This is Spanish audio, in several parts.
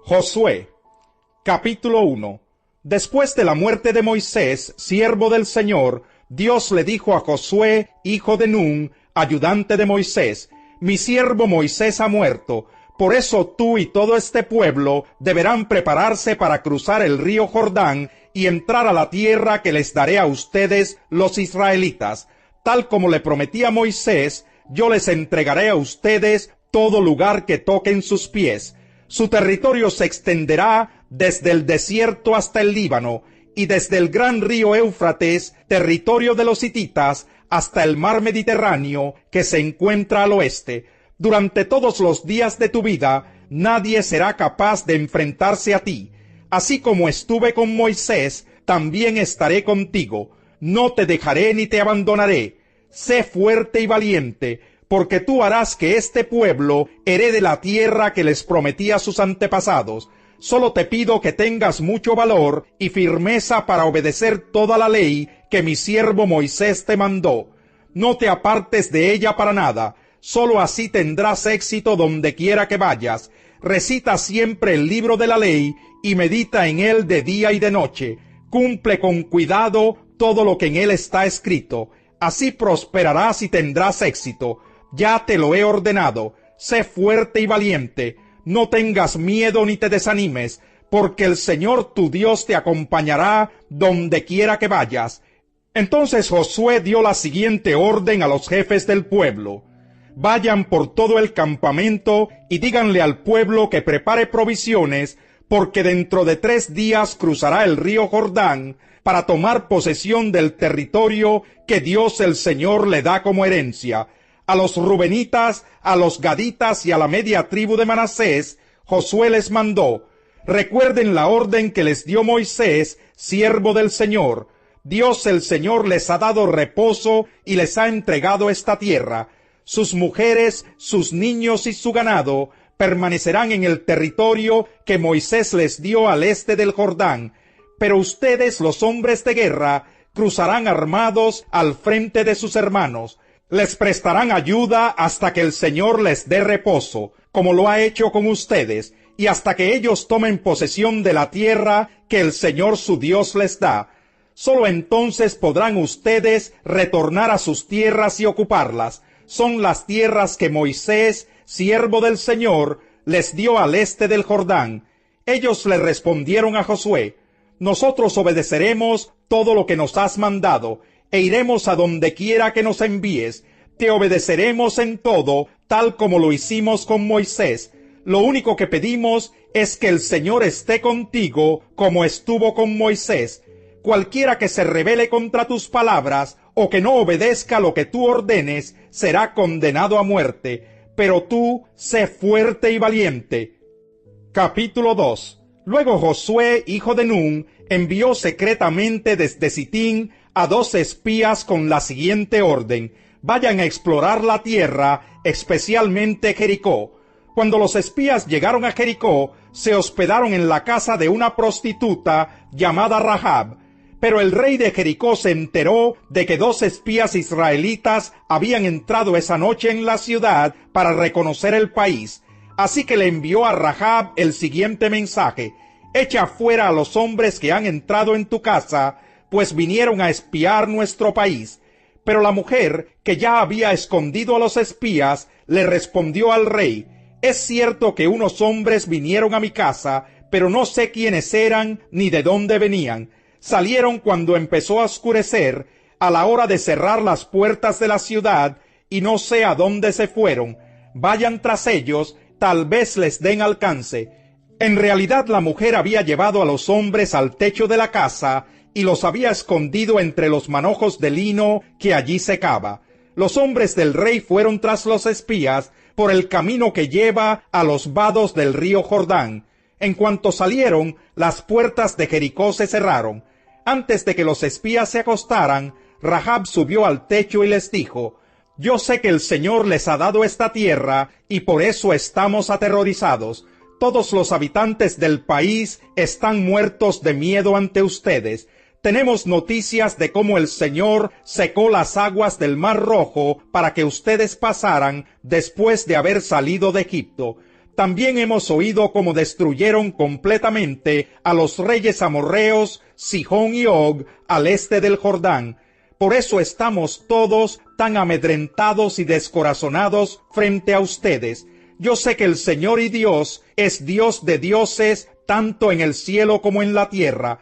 Josué, capítulo 1. Después de la muerte de Moisés, siervo del Señor, Dios le dijo a Josué, hijo de Nun, ayudante de Moisés: mi siervo Moisés ha muerto, por eso tú y todo este pueblo deberán prepararse para cruzar el río Jordán y entrar a la tierra que les daré a ustedes, los israelitas. Tal como le prometí a Moisés, yo les entregaré a ustedes todo lugar que toquen sus pies. Su territorio se extenderá desde el desierto hasta el Líbano, y desde el gran río Éufrates, territorio de los hititas, hasta el mar Mediterráneo, que se encuentra al oeste. Durante todos los días de tu vida, nadie será capaz de enfrentarse a ti. Así como estuve con Moisés, también estaré contigo. No te dejaré ni te abandonaré. Sé fuerte y valiente, porque tú harás que este pueblo herede la tierra que les prometí a sus antepasados. Solo te pido que tengas mucho valor y firmeza para obedecer toda la ley que mi siervo Moisés te mandó. No te apartes de ella para nada, solo así tendrás éxito donde quiera que vayas. Recita siempre el libro de la ley y medita en él de día y de noche. Cumple con cuidado todo lo que en él está escrito. Así prosperarás y tendrás éxito. Ya te lo he ordenado. Sé fuerte y valiente. No tengas miedo ni te desanimes, porque el Señor tu Dios te acompañará donde quiera que vayas. Entonces Josué dio la siguiente orden a los jefes del pueblo: vayan por todo el campamento y díganle al pueblo que prepare provisiones, porque dentro de 3 días cruzará el río Jordán para tomar posesión del territorio que Dios el Señor le da como herencia. A los rubenitas, a los gaditas y a la media tribu de Manasés, Josué les mandó: recuerden la orden que les dio Moisés, siervo del Señor. Dios el Señor les ha dado reposo y les ha entregado esta tierra. Sus mujeres, sus niños y su ganado permanecerán en el territorio que Moisés les dio al este del Jordán. Pero ustedes, los hombres de guerra, cruzarán armados al frente de sus hermanos. Les prestarán ayuda hasta que el Señor les dé reposo, como lo ha hecho con ustedes, y hasta que ellos tomen posesión de la tierra que el Señor su Dios les da. Solo entonces podrán ustedes retornar a sus tierras y ocuparlas. Son las tierras que Moisés, siervo del Señor, les dio al este del Jordán. Ellos le respondieron a Josué: nosotros obedeceremos todo lo que nos has mandado, e iremos a donde quiera que nos envíes. Te obedeceremos en todo, tal como lo hicimos con Moisés. Lo único que pedimos es que el Señor esté contigo, como estuvo con Moisés. Cualquiera que se rebele contra tus palabras, o que no obedezca lo que tú ordenes, será condenado a muerte. Pero tú, sé fuerte y valiente. Capítulo 2. Luego Josué, hijo de Nun, envió secretamente desde Sitín a 2 espías con la siguiente orden: vayan a explorar la tierra, especialmente Jericó. Cuando los espías llegaron a Jericó, se hospedaron en la casa de una prostituta llamada Rahab. Pero el rey de Jericó se enteró de que 2 espías israelitas habían entrado esa noche en la ciudad para reconocer el país. Así que le envió a Rahab el siguiente mensaje: echa fuera a los hombres que han entrado en tu casa, pues vinieron a espiar nuestro país. Pero la mujer, que ya había escondido a los espías, le respondió al rey: es cierto que unos hombres vinieron a mi casa, pero no sé quiénes eran ni de dónde venían. Salieron cuando empezó a oscurecer, a la hora de cerrar las puertas de la ciudad, y no sé a dónde se fueron. Vayan tras ellos, tal vez les den alcance. En realidad la mujer había llevado a los hombres al techo de la casa y los había escondido entre los manojos de lino que allí secaba. Los hombres del rey fueron tras los espías por el camino que lleva a los vados del río Jordán. En cuanto salieron, las puertas de Jericó se cerraron. Antes de que los espías se acostaran, Rahab subió al techo y les dijo: yo sé que el Señor les ha dado esta tierra y por eso estamos aterrorizados. Todos los habitantes del país están muertos de miedo ante ustedes. Tenemos noticias de cómo el Señor secó las aguas del Mar Rojo para que ustedes pasaran después de haber salido de Egipto. también hemos oído cómo destruyeron completamente a los reyes amorreos, Sihón y Og, al este del Jordán. Por eso estamos todos tan amedrentados y descorazonados frente a ustedes. Yo sé que el Señor y Dios es Dios de dioses, tanto en el cielo como en la tierra.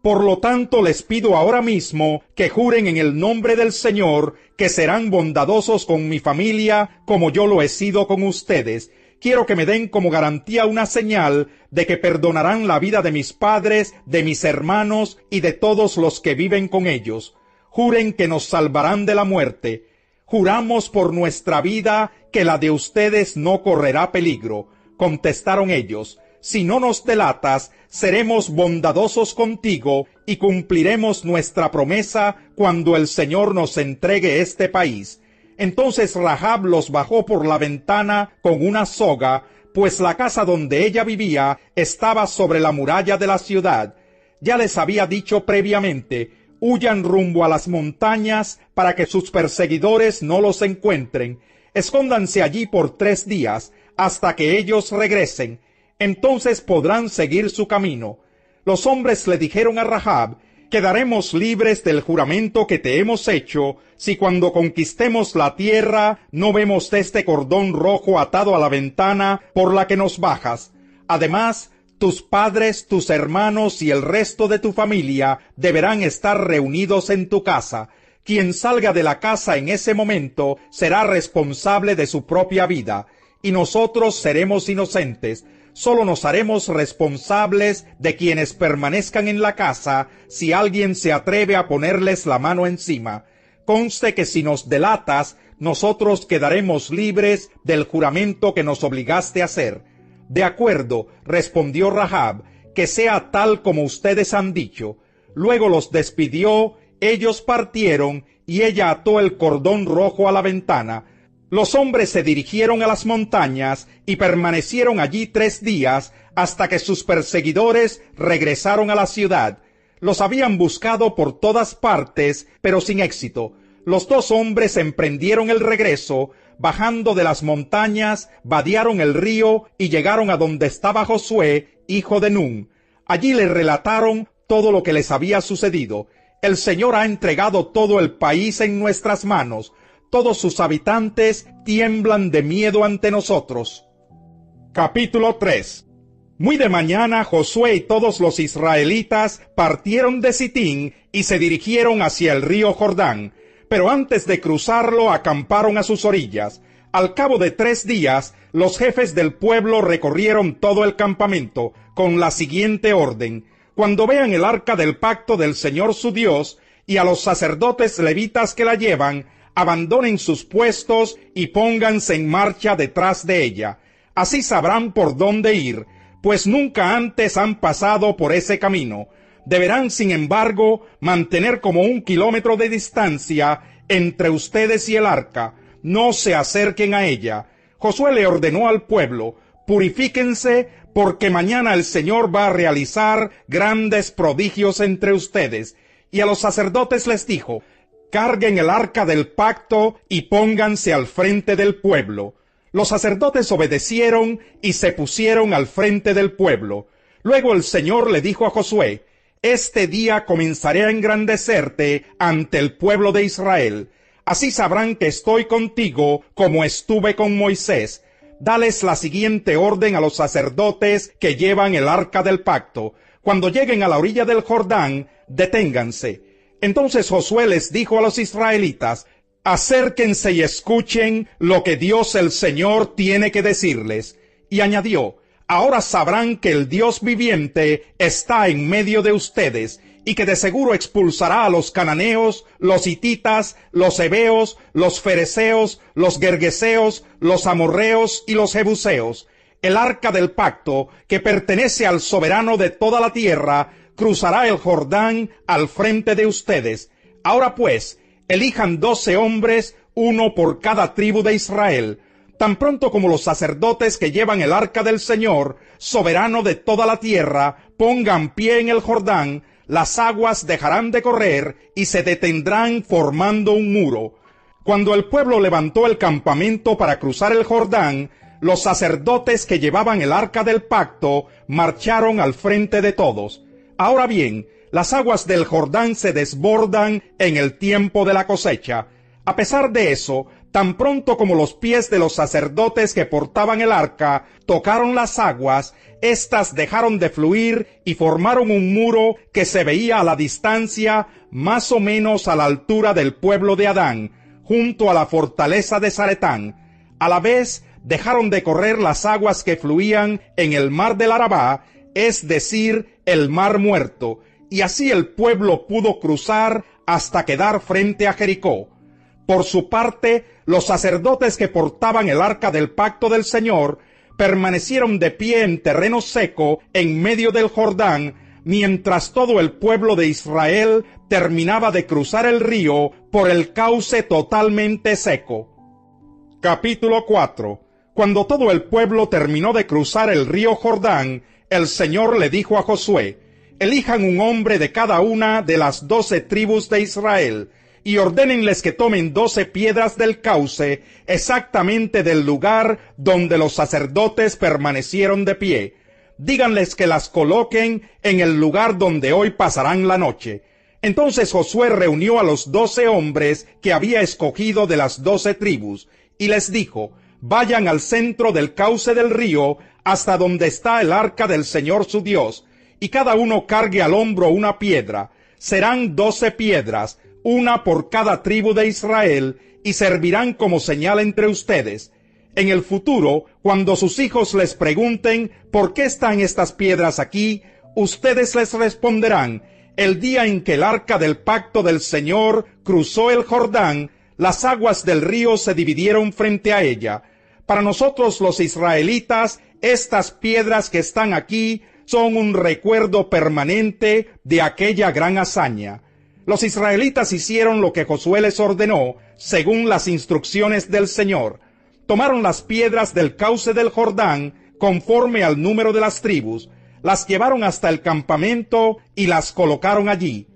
Por lo tanto, les pido ahora mismo que juren en el nombre del Señor que serán bondadosos con mi familia como yo lo he sido con ustedes. Quiero que me den como garantía una señal de que perdonarán la vida de mis padres, de mis hermanos y de todos los que viven con ellos. Juren que nos salvarán de la muerte. Juramos por nuestra vida que la de ustedes no correrá peligro. Contestaron ellos: si no nos delatas, seremos bondadosos contigo y cumpliremos nuestra promesa cuando el Señor nos entregue este país. Entonces Rahab los bajó por la ventana con una soga, pues la casa donde ella vivía estaba sobre la muralla de la ciudad. Ya les había dicho previamente: huyan rumbo a las montañas para que sus perseguidores no los encuentren. Escóndanse allí por 3 días, hasta que ellos regresen. Entonces podrán seguir su camino. Los hombres le dijeron a Rahab: quedaremos libres del juramento que te hemos hecho, si cuando conquistemos la tierra no vemos este cordón rojo atado a la ventana por la que nos bajas. Además, tus padres, tus hermanos y el resto de tu familia deberán estar reunidos en tu casa. Quien salga de la casa en ese momento será responsable de su propia vida, y nosotros seremos inocentes. Solo nos haremos responsables de quienes permanezcan en la casa si alguien se atreve a ponerles la mano encima. Conste que si nos delatas, nosotros quedaremos libres del juramento que nos obligaste a hacer. De acuerdo, respondió Rahab, que sea tal como ustedes han dicho. Luego los despidió, ellos partieron y ella ató el cordón rojo a la ventana. Los hombres se dirigieron a las montañas y permanecieron allí 3 días hasta que sus perseguidores regresaron a la ciudad. Los habían buscado por todas partes, pero sin éxito. Los 2 hombres emprendieron el regreso, bajando de las montañas, vadearon el río y llegaron a donde estaba Josué, hijo de Nun. Allí le relataron todo lo que les había sucedido. El Señor ha entregado todo el país en nuestras manos. Todos sus habitantes tiemblan de miedo ante nosotros. Capítulo 3. Muy de mañana Josué y todos los israelitas partieron de Sitín y se dirigieron hacia el río Jordán, pero antes de cruzarlo acamparon a sus orillas. Al cabo de 3 días, los jefes del pueblo recorrieron todo el campamento, con la siguiente orden: cuando vean el arca del pacto del Señor su Dios, y a los sacerdotes levitas que la llevan, abandonen sus puestos y pónganse en marcha detrás de ella. Así sabrán por dónde ir, pues nunca antes han pasado por ese camino. Deberán, sin embargo, mantener como 1 kilómetro de distancia entre ustedes y el arca. No se acerquen a ella. Josué le ordenó al pueblo: purifíquense, porque mañana el Señor va a realizar grandes prodigios entre ustedes. Y a los sacerdotes les dijo: carguen el arca del pacto y pónganse al frente del pueblo. Los sacerdotes obedecieron y se pusieron al frente del pueblo. Luego el Señor le dijo a Josué: este día comenzaré a engrandecerte ante el pueblo de Israel. Así sabrán que estoy contigo como estuve con Moisés. Dales la siguiente orden a los sacerdotes que llevan el arca del pacto: cuando lleguen a la orilla del Jordán, deténganse. Entonces Josué les dijo a los israelitas: acérquense y escuchen lo que Dios el Señor tiene que decirles. Y añadió: ahora sabrán que el Dios viviente está en medio de ustedes, y que de seguro expulsará a los cananeos, los hititas, los heveos, los fereceos, los gergeseos, los amorreos y los jebuseos. El arca del pacto, que pertenece al soberano de toda la tierra, cruzará el Jordán al frente de ustedes. Ahora pues, elijan 12 hombres, 1 por cada tribu de Israel. Tan pronto como los sacerdotes que llevan el arca del Señor, soberano de toda la tierra, pongan pie en el Jordán, las aguas dejarán de correr y se detendrán formando un muro. Cuando el pueblo levantó el campamento para cruzar el Jordán, los sacerdotes que llevaban el arca del pacto marcharon al frente de todos. Ahora bien, las aguas del Jordán se desbordan en el tiempo de la cosecha. A pesar de eso, tan pronto como los pies de los sacerdotes que portaban el arca tocaron las aguas, éstas dejaron de fluir y formaron un muro que se veía a la distancia, más o menos a la altura del pueblo de Adán, junto a la fortaleza de Zaretán. A la vez, dejaron de correr las aguas que fluían en el mar del Arabá, es decir, el mar muerto, y así el pueblo pudo cruzar hasta quedar frente a Jericó. Por su parte, los sacerdotes que portaban el arca del pacto del Señor permanecieron de pie en terreno seco en medio del Jordán, mientras todo el pueblo de Israel terminaba de cruzar el río por el cauce totalmente seco. Capítulo 4. Cuando todo el pueblo terminó de cruzar el río Jordán, el Señor le dijo a Josué: elijan un hombre de cada una de las 12 tribus de Israel, y ordénenles que tomen 12 piedras del cauce, exactamente del lugar donde los sacerdotes permanecieron de pie. Díganles que las coloquen en el lugar donde hoy pasarán la noche. Entonces Josué reunió a los 12 hombres que había escogido de las 12 tribus, y les dijo: vayan al centro del cauce del río, hasta donde está el arca del Señor su Dios, y cada uno cargue al hombro una piedra. Serán 12 piedras, una por cada tribu de Israel, y servirán como señal entre ustedes. En el futuro, cuando sus hijos les pregunten ¿por qué están estas piedras aquí?, ustedes les responderán: el día en que el arca del pacto del Señor cruzó el Jordán, las aguas del río se dividieron frente a ella. Para nosotros los israelitas, estas piedras que están aquí son un recuerdo permanente de aquella gran hazaña. Los israelitas hicieron lo que Josué les ordenó, según las instrucciones del Señor. Tomaron las piedras del cauce del Jordán, conforme al número de las tribus, las llevaron hasta el campamento y las colocaron allí.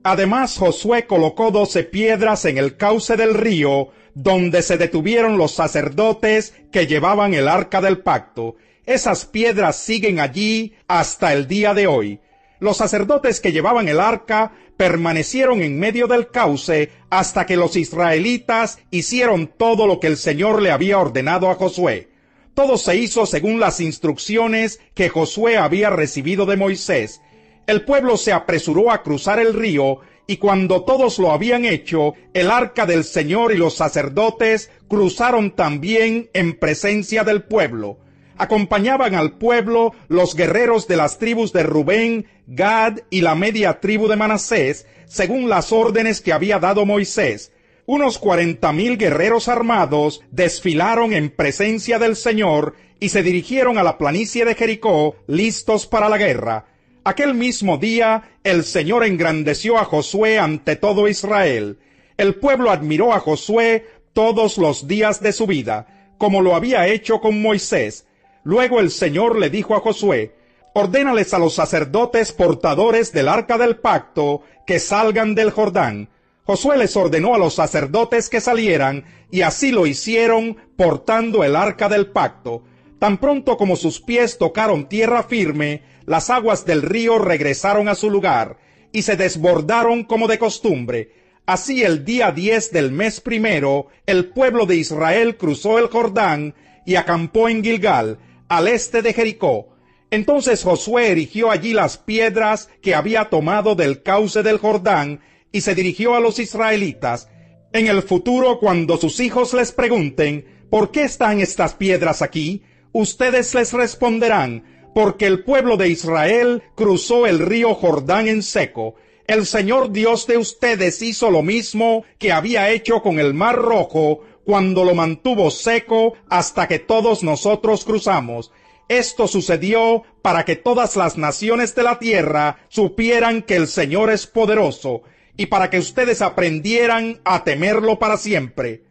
Además, Josué colocó 12 piedras en el cauce del río, donde se detuvieron los sacerdotes que llevaban el arca del pacto. Esas piedras siguen allí hasta el día de hoy. Los sacerdotes que llevaban el arca permanecieron en medio del cauce hasta que los israelitas hicieron todo lo que el Señor le había ordenado a Josué. Todo se hizo según las instrucciones que Josué había recibido de Moisés. El pueblo se apresuró a cruzar el río, y cuando todos lo habían hecho, el arca del Señor y los sacerdotes cruzaron también en presencia del pueblo. Acompañaban al pueblo los guerreros de las tribus de Rubén, Gad y la media tribu de Manasés, según las órdenes que había dado Moisés. Unos 40,000 guerreros armados desfilaron en presencia del Señor y se dirigieron a la planicie de Jericó, listos para la guerra. Aquel mismo día, el Señor engrandeció a Josué ante todo Israel. El pueblo admiró a Josué todos los días de su vida, como lo había hecho con Moisés. Luego el Señor le dijo a Josué: ordénales a los sacerdotes portadores del arca del pacto que salgan del Jordán. Josué les ordenó a los sacerdotes que salieran, y así lo hicieron, portando el arca del pacto. Tan pronto como sus pies tocaron tierra firme, las aguas del río regresaron a su lugar, y se desbordaron como de costumbre. Así el día 10 del mes primero, el pueblo de Israel cruzó el Jordán y acampó en Gilgal, al este de Jericó. Entonces Josué erigió allí las piedras que había tomado del cauce del Jordán, y se dirigió a los israelitas. En el futuro, cuando sus hijos les pregunten ¿por qué están estas piedras aquí?, ustedes les responderán: porque el pueblo de Israel cruzó el río Jordán en seco. El Señor Dios de ustedes hizo lo mismo que había hecho con el Mar Rojo, cuando lo mantuvo seco hasta que todos nosotros cruzamos. Esto sucedió para que todas las naciones de la tierra supieran que el Señor es poderoso, y para que ustedes aprendieran a temerlo para siempre.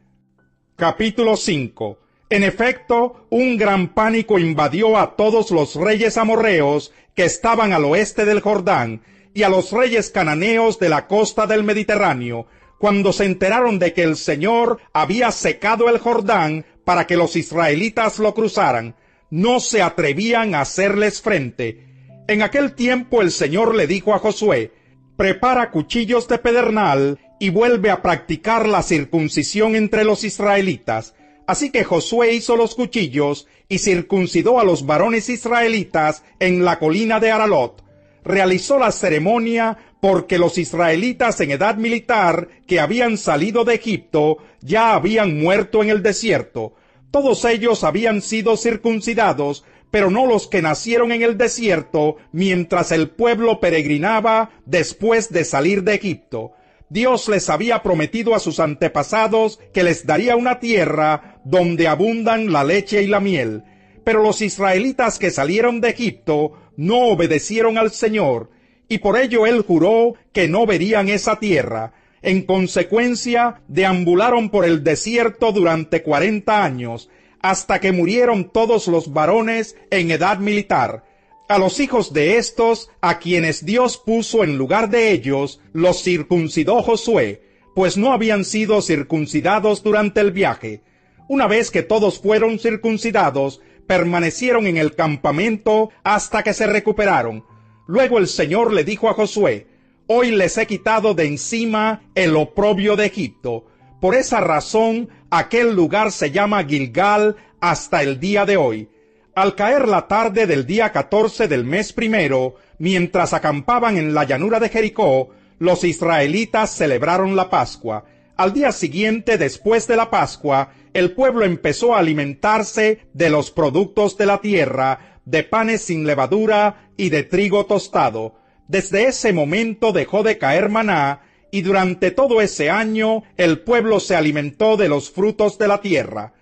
Capítulo 5. En efecto, un gran pánico invadió a todos los reyes amorreos que estaban al oeste del Jordán, y a los reyes cananeos de la costa del Mediterráneo, cuando se enteraron de que el Señor había secado el Jordán para que los israelitas lo cruzaran, no se atrevían a hacerles frente. En aquel tiempo el Señor le dijo a Josué: prepara cuchillos de pedernal y vuelve a practicar la circuncisión entre los israelitas. Así que Josué hizo los cuchillos y circuncidó a los varones israelitas en la colina de Aralot. Realizó la ceremonia porque los israelitas en edad militar que habían salido de Egipto ya habían muerto en el desierto. Todos ellos habían sido circuncidados, pero no los que nacieron en el desierto mientras el pueblo peregrinaba después de salir de Egipto. Dios les había prometido a sus antepasados que les daría una tierra donde abundan la leche y la miel. Pero los israelitas que salieron de Egipto no obedecieron al Señor, y por ello Él juró que no verían esa tierra. En consecuencia, deambularon por el desierto durante 40 años, hasta que murieron todos los varones en edad militar. A los hijos de estos, a quienes Dios puso en lugar de ellos, los circuncidó Josué, pues no habían sido circuncidados durante el viaje. Una vez que todos fueron circuncidados, permanecieron en el campamento hasta que se recuperaron. Luego el Señor le dijo a Josué: hoy les he quitado de encima el oprobio de Egipto. Por esa razón, aquel lugar se llama Gilgal hasta el día de hoy. Al caer la tarde del día 14 del mes primero, mientras acampaban en la llanura de Jericó, los israelitas celebraron la Pascua. Al día siguiente, después de la Pascua, el pueblo empezó a alimentarse de los productos de la tierra, de panes sin levadura y de trigo tostado. Desde ese momento dejó de caer maná, y durante todo ese año el pueblo se alimentó de los frutos de la tierra.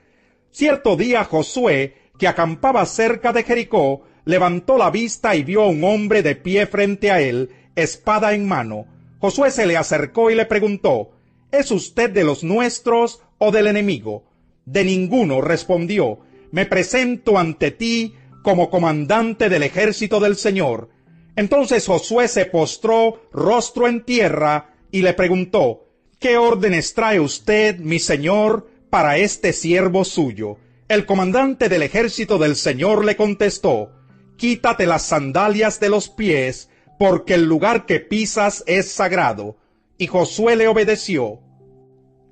Cierto día Josué, que acampaba cerca de Jericó, levantó la vista y vio a un hombre de pie frente a él, espada en mano. Josué se le acercó y le preguntó: ¿es usted de los nuestros o del enemigo? De ninguno, respondió. Me presento ante ti como comandante del ejército del Señor. Entonces Josué se postró rostro en tierra y le preguntó: ¿qué órdenes trae usted, mi señor, para este siervo suyo? El comandante del ejército del Señor le contestó: quítate las sandalias de los pies, porque el lugar que pisas es sagrado. Y Josué le obedeció.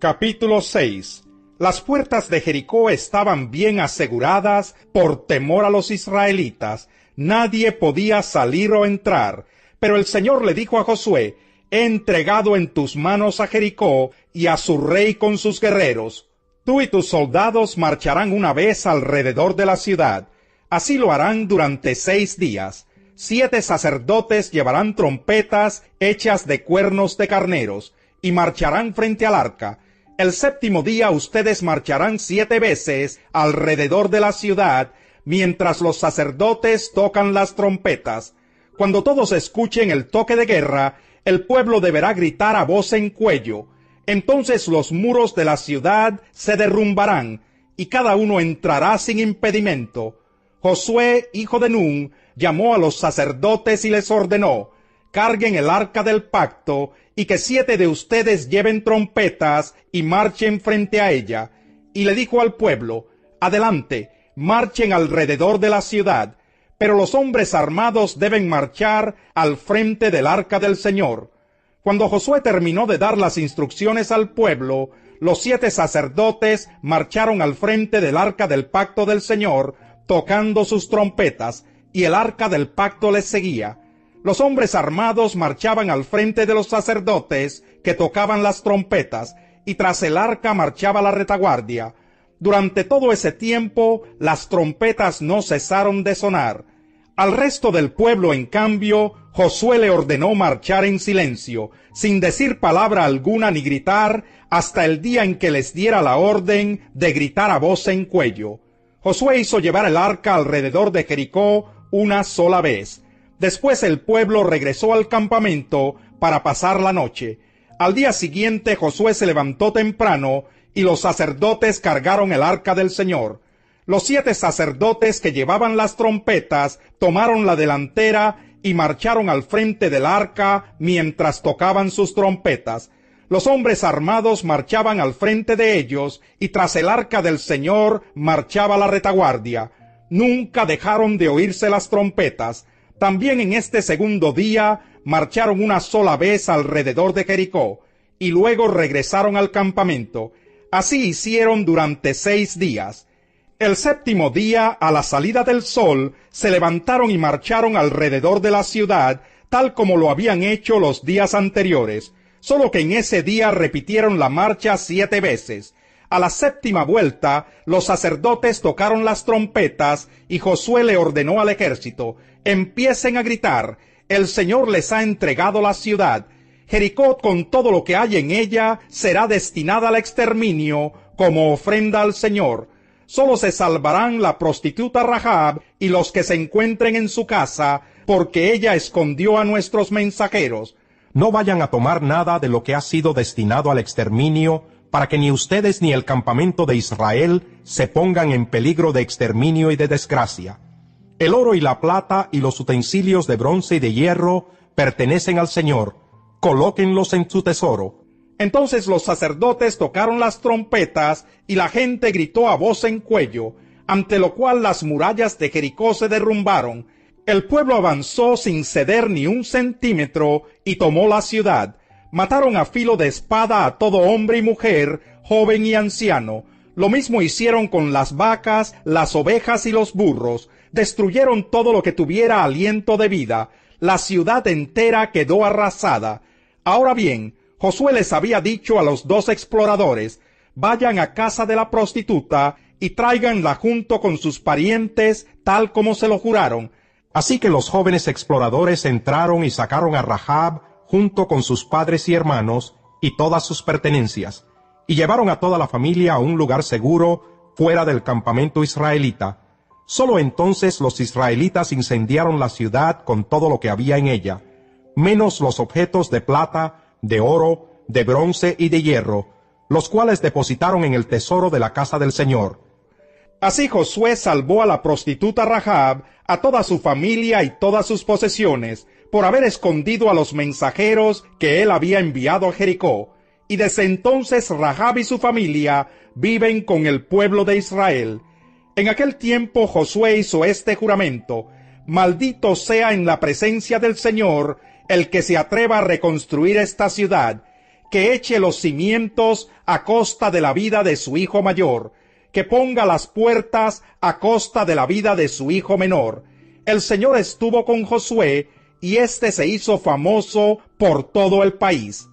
Capítulo 6. Las puertas de Jericó estaban bien aseguradas por temor a los israelitas. Nadie podía salir o entrar. Pero el Señor le dijo a Josué: he entregado en tus manos a Jericó y a su rey con sus guerreros. Tú y tus soldados marcharán una vez alrededor de la ciudad. Así lo harán durante 6 días. 7 sacerdotes llevarán trompetas hechas de cuernos de carneros, y marcharán frente al arca. El 7º día ustedes marcharán 7 veces alrededor de la ciudad, mientras los sacerdotes tocan las trompetas. Cuando todos escuchen el toque de guerra, el pueblo deberá gritar a voz en cuello. Entonces los muros de la ciudad se derrumbarán, y cada uno entrará sin impedimento. Josué, hijo de Nun, llamó a los sacerdotes y les ordenó: carguen el arca del pacto, y que 7 de ustedes lleven trompetas y marchen frente a ella. Y le dijo al pueblo: adelante, marchen alrededor de la ciudad, pero los hombres armados deben marchar al frente del arca del Señor. Cuando Josué terminó de dar las instrucciones al pueblo, los 7 sacerdotes marcharon al frente del arca del pacto del Señor, tocando sus trompetas, y el arca del pacto les seguía. Los hombres armados marchaban al frente de los sacerdotes, que tocaban las trompetas, y tras el arca marchaba la retaguardia. Durante todo ese tiempo, las trompetas no cesaron de sonar. Al resto del pueblo, en cambio, Josué le ordenó marchar en silencio, sin decir palabra alguna ni gritar, hasta el día en que les diera la orden de gritar a voz en cuello. Josué hizo llevar el arca alrededor de Jericó una sola vez. Después el pueblo regresó al campamento para pasar la noche. Al día siguiente Josué se levantó temprano y los sacerdotes cargaron el arca del Señor. Los 7 sacerdotes que llevaban las trompetas tomaron la delantera y marcharon al frente del arca mientras tocaban sus trompetas. Los hombres armados marchaban al frente de ellos, y tras el arca del Señor marchaba la retaguardia. Nunca dejaron de oírse las trompetas. También en este segundo día marcharon una sola vez alrededor de Jericó, y luego regresaron al campamento. Así hicieron durante 6 días. El séptimo día, a la salida del sol, se levantaron y marcharon alrededor de la ciudad, tal como lo habían hecho los días anteriores, solo que en ese día repitieron la marcha 7 veces. A la séptima vuelta, los sacerdotes tocaron las trompetas, y Josué le ordenó al ejército: empiecen a gritar, el Señor les ha entregado la ciudad. Jericó, con todo lo que hay en ella, será destinada al exterminio como ofrenda al Señor. Solo se salvarán la prostituta Rahab y los que se encuentren en su casa, porque ella escondió a nuestros mensajeros. No vayan a tomar nada de lo que ha sido destinado al exterminio, para que ni ustedes ni el campamento de Israel se pongan en peligro de exterminio y de desgracia. El oro y la plata y los utensilios de bronce y de hierro pertenecen al Señor. Colóquenlos en su tesoro. Entonces los sacerdotes tocaron las trompetas, y la gente gritó a voz en cuello, ante lo cual las murallas de Jericó se derrumbaron. El pueblo avanzó sin ceder ni un centímetro, y tomó la ciudad. Mataron a filo de espada a todo hombre y mujer, joven y anciano. Lo mismo hicieron con las vacas, las ovejas y los burros. Destruyeron todo lo que tuviera aliento de vida. La ciudad entera quedó arrasada. Ahora bien, Josué les había dicho a los 2 exploradores: vayan a casa de la prostituta y tráiganla junto con sus parientes, tal como se lo juraron. Así que los jóvenes exploradores entraron y sacaron a Rahab junto con sus padres y hermanos y todas sus pertenencias, y llevaron a toda la familia a un lugar seguro fuera del campamento israelita. Solo entonces los israelitas incendiaron la ciudad con todo lo que había en ella, menos los objetos de plata, de oro, de bronce y de hierro, los cuales depositaron en el tesoro de la casa del Señor. Así Josué salvó a la prostituta Rahab, a toda su familia y todas sus posesiones, por haber escondido a los mensajeros que él había enviado a Jericó. Y desde entonces Rahab y su familia viven con el pueblo de Israel. En aquel tiempo Josué hizo este juramento: maldito sea en la presencia del Señor el que se atreva a reconstruir esta ciudad, que eche los cimientos a costa de la vida de su hijo mayor, que ponga las puertas a costa de la vida de su hijo menor. El Señor estuvo con Josué, y éste se hizo famoso por todo el país.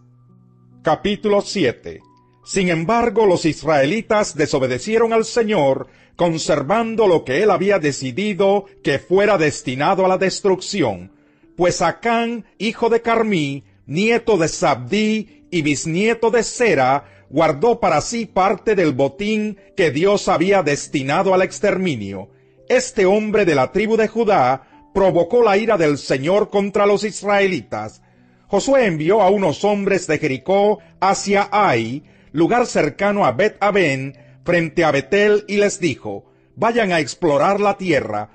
Capítulo 7. Sin embargo, los israelitas desobedecieron al Señor, conservando lo que él había decidido que fuera destinado a la destrucción. Pues Acán, hijo de Carmí, nieto de Zabdí y bisnieto de Sera, guardó para sí parte del botín que Dios había destinado al exterminio. Este hombre de la tribu de Judá provocó la ira del Señor contra los israelitas. Josué envió a unos hombres de Jericó hacia Ai, lugar cercano a Bet-Aben, frente a Betel, y les dijo: vayan a explorar la tierra.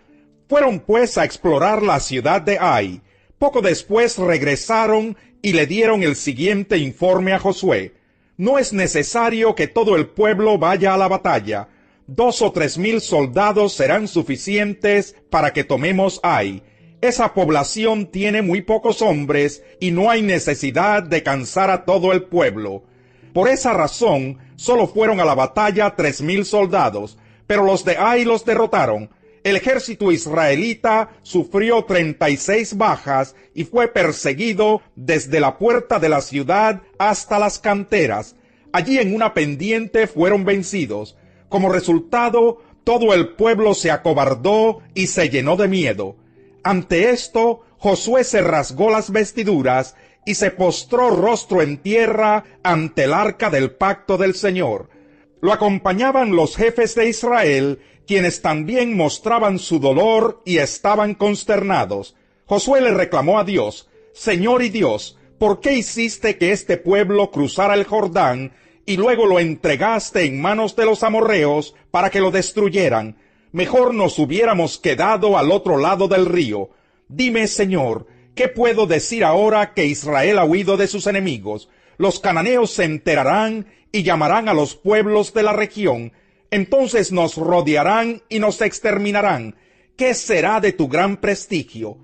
Fueron pues a explorar la ciudad de Ai. Poco después regresaron y le dieron el siguiente informe a Josué: no es necesario que todo el pueblo vaya a la batalla. 2 o 3 mil soldados serán suficientes para que tomemos Ai. Esa población tiene muy pocos hombres y no hay necesidad de cansar a todo el pueblo. Por esa razón, solo fueron a la batalla 3 mil soldados, pero los de Ai los derrotaron. El ejército israelita sufrió 36 bajas y fue perseguido desde la puerta de la ciudad hasta las canteras. Allí en una pendiente fueron vencidos. Como resultado, todo el pueblo se acobardó y se llenó de miedo. Ante esto, Josué se rasgó las vestiduras y se postró rostro en tierra ante el arca del pacto del Señor. Lo acompañaban los jefes de Israel, quienes también mostraban su dolor y estaban consternados. Josué le reclamó a Dios: Señor y Dios, ¿por qué hiciste que este pueblo cruzara el Jordán y luego lo entregaste en manos de los amorreos para que lo destruyeran? Mejor nos hubiéramos quedado al otro lado del río. Dime, Señor, ¿qué puedo decir ahora que Israel ha huido de sus enemigos? los cananeos se enterarán y llamarán a los pueblos de la región. Entonces nos rodearán y nos exterminarán. ¿Qué será de tu gran prestigio?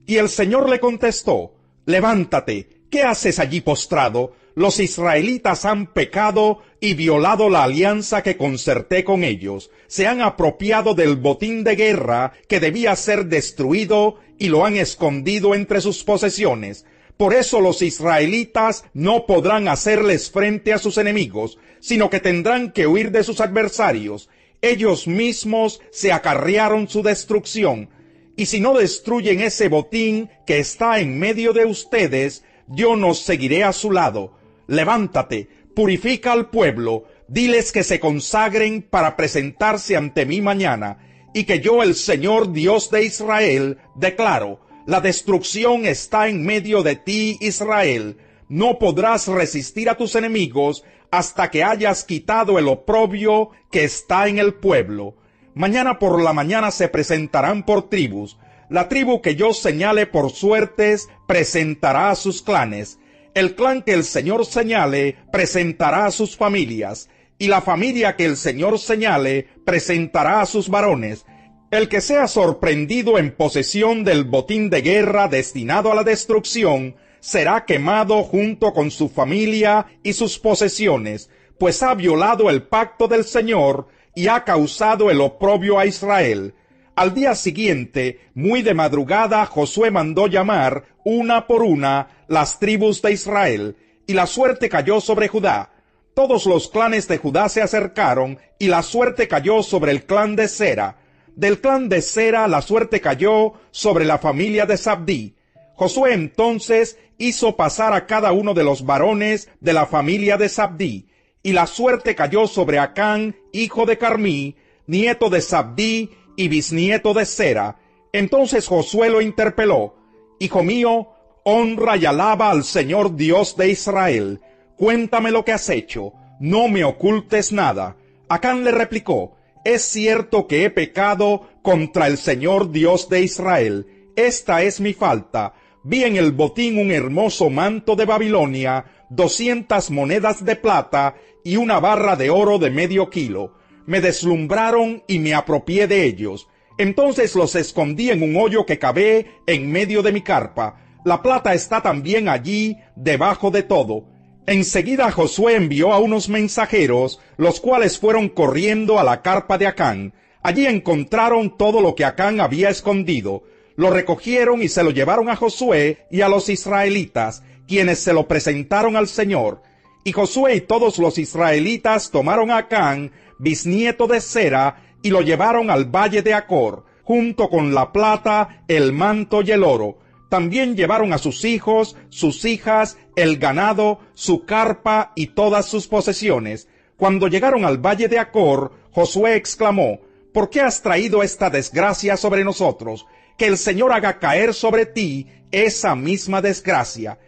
Y el Señor le contestó: levántate, ¿qué haces allí postrado? Los israelitas han pecado y violado la alianza que concerté con ellos. Se han apropiado del botín de guerra que debía ser destruido y lo han escondido entre sus posesiones. Por eso los israelitas no podrán hacerles frente a sus enemigos, sino que tendrán que huir de sus adversarios. Ellos mismos se acarrearon su destrucción. Y si no destruyen ese botín que está en medio de ustedes, yo no seguiré a su lado. Levántate, purifica al pueblo, diles que se consagren para presentarse ante mí mañana, y que yo, el Señor Dios de Israel, declaro: la destrucción está en medio de ti, Israel. No podrás resistir a tus enemigos hasta que hayas quitado el oprobio que está en el pueblo. Mañana por la mañana se presentarán por tribus. La tribu que yo señale por suertes presentará a sus clanes. El clan que el Señor señale presentará a sus familias. Y la familia que el Señor señale presentará a sus varones. El que sea sorprendido en posesión del botín de guerra destinado a la destrucción, será quemado junto con su familia y sus posesiones, pues ha violado el pacto del Señor y ha causado el oprobio a Israel. Al día siguiente, muy de madrugada, Josué mandó llamar una por una las tribus de Israel, y la suerte cayó sobre Judá. Todos los clanes de Judá se acercaron, y la suerte cayó sobre el clan de Sera. Del clan de Sera la suerte cayó sobre la familia de Zabdí. Josué entonces hizo pasar a cada uno de los varones de la familia de Zabdí, y la suerte cayó sobre Acán, hijo de Carmí, nieto de Zabdí y bisnieto de Sera. Entonces Josué lo interpeló: hijo mío, honra y alaba al Señor Dios de Israel. Cuéntame lo que has hecho, no me ocultes nada. Acán le replicó: es cierto que he pecado contra el Señor Dios de Israel. Esta es mi falta. Vi en el botín un hermoso manto de Babilonia, 200 monedas de plata y una barra de oro de medio kilo. Me deslumbraron y me apropié de ellos. Entonces los escondí en un hoyo que cavé en medio de mi carpa. La plata está también allí, debajo de todo. Enseguida Josué envió a unos mensajeros, los cuales fueron corriendo a la carpa de Acán. Allí encontraron todo lo que Acán había escondido. Lo recogieron y se lo llevaron a Josué y a los israelitas, quienes se lo presentaron al Señor. Y Josué y todos los israelitas tomaron a Acán, bisnieto de Sera, y lo llevaron al valle de Acor, junto con la plata, el manto y el oro. También llevaron a sus hijos, sus hijas, el ganado, su carpa y todas sus posesiones. Cuando llegaron al valle de Acor, Josué exclamó: ¿por qué has traído esta desgracia sobre nosotros? Que el Señor haga caer sobre ti esa misma desgracia.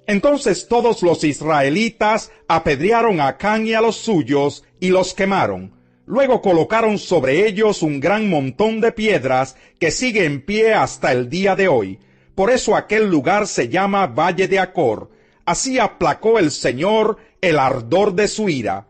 Entonces todos los israelitas apedrearon a Acán y a los suyos y los quemaron. Luego colocaron sobre ellos un gran montón de piedras que sigue en pie hasta el día de hoy. Por eso aquel lugar se llama Valle de Acor. Así aplacó el Señor el ardor de su ira.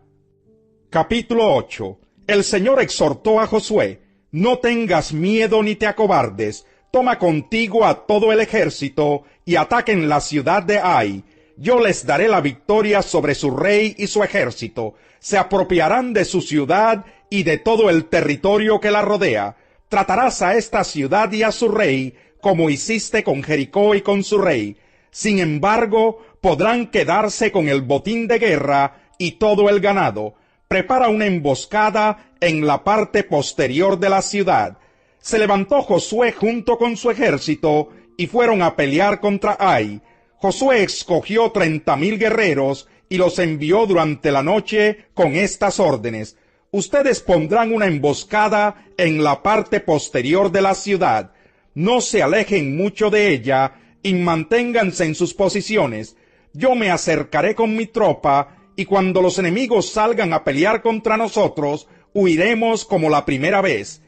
Capítulo 8. El Señor exhortó a Josué: no tengas miedo ni te acobardes. Toma contigo a todo el ejército y ataquen la ciudad de Ai. Yo les daré la victoria sobre su rey y su ejército. Se apropiarán de su ciudad y de todo el territorio que la rodea. Tratarás a esta ciudad y a su rey como hiciste con Jericó y con su rey. Sin embargo, podrán quedarse con el botín de guerra y todo el ganado. Prepara una emboscada en la parte posterior de la ciudad. Se levantó Josué junto con su ejército y fueron a pelear contra Ai. Josué escogió 30,000 guerreros y los envió durante la noche con estas órdenes: ustedes pondrán una emboscada en la parte posterior de la ciudad. No se alejen mucho de ella y manténganse en sus posiciones. Yo me acercaré con mi tropa, y cuando los enemigos salgan a pelear contra nosotros, huiremos como la primera vez.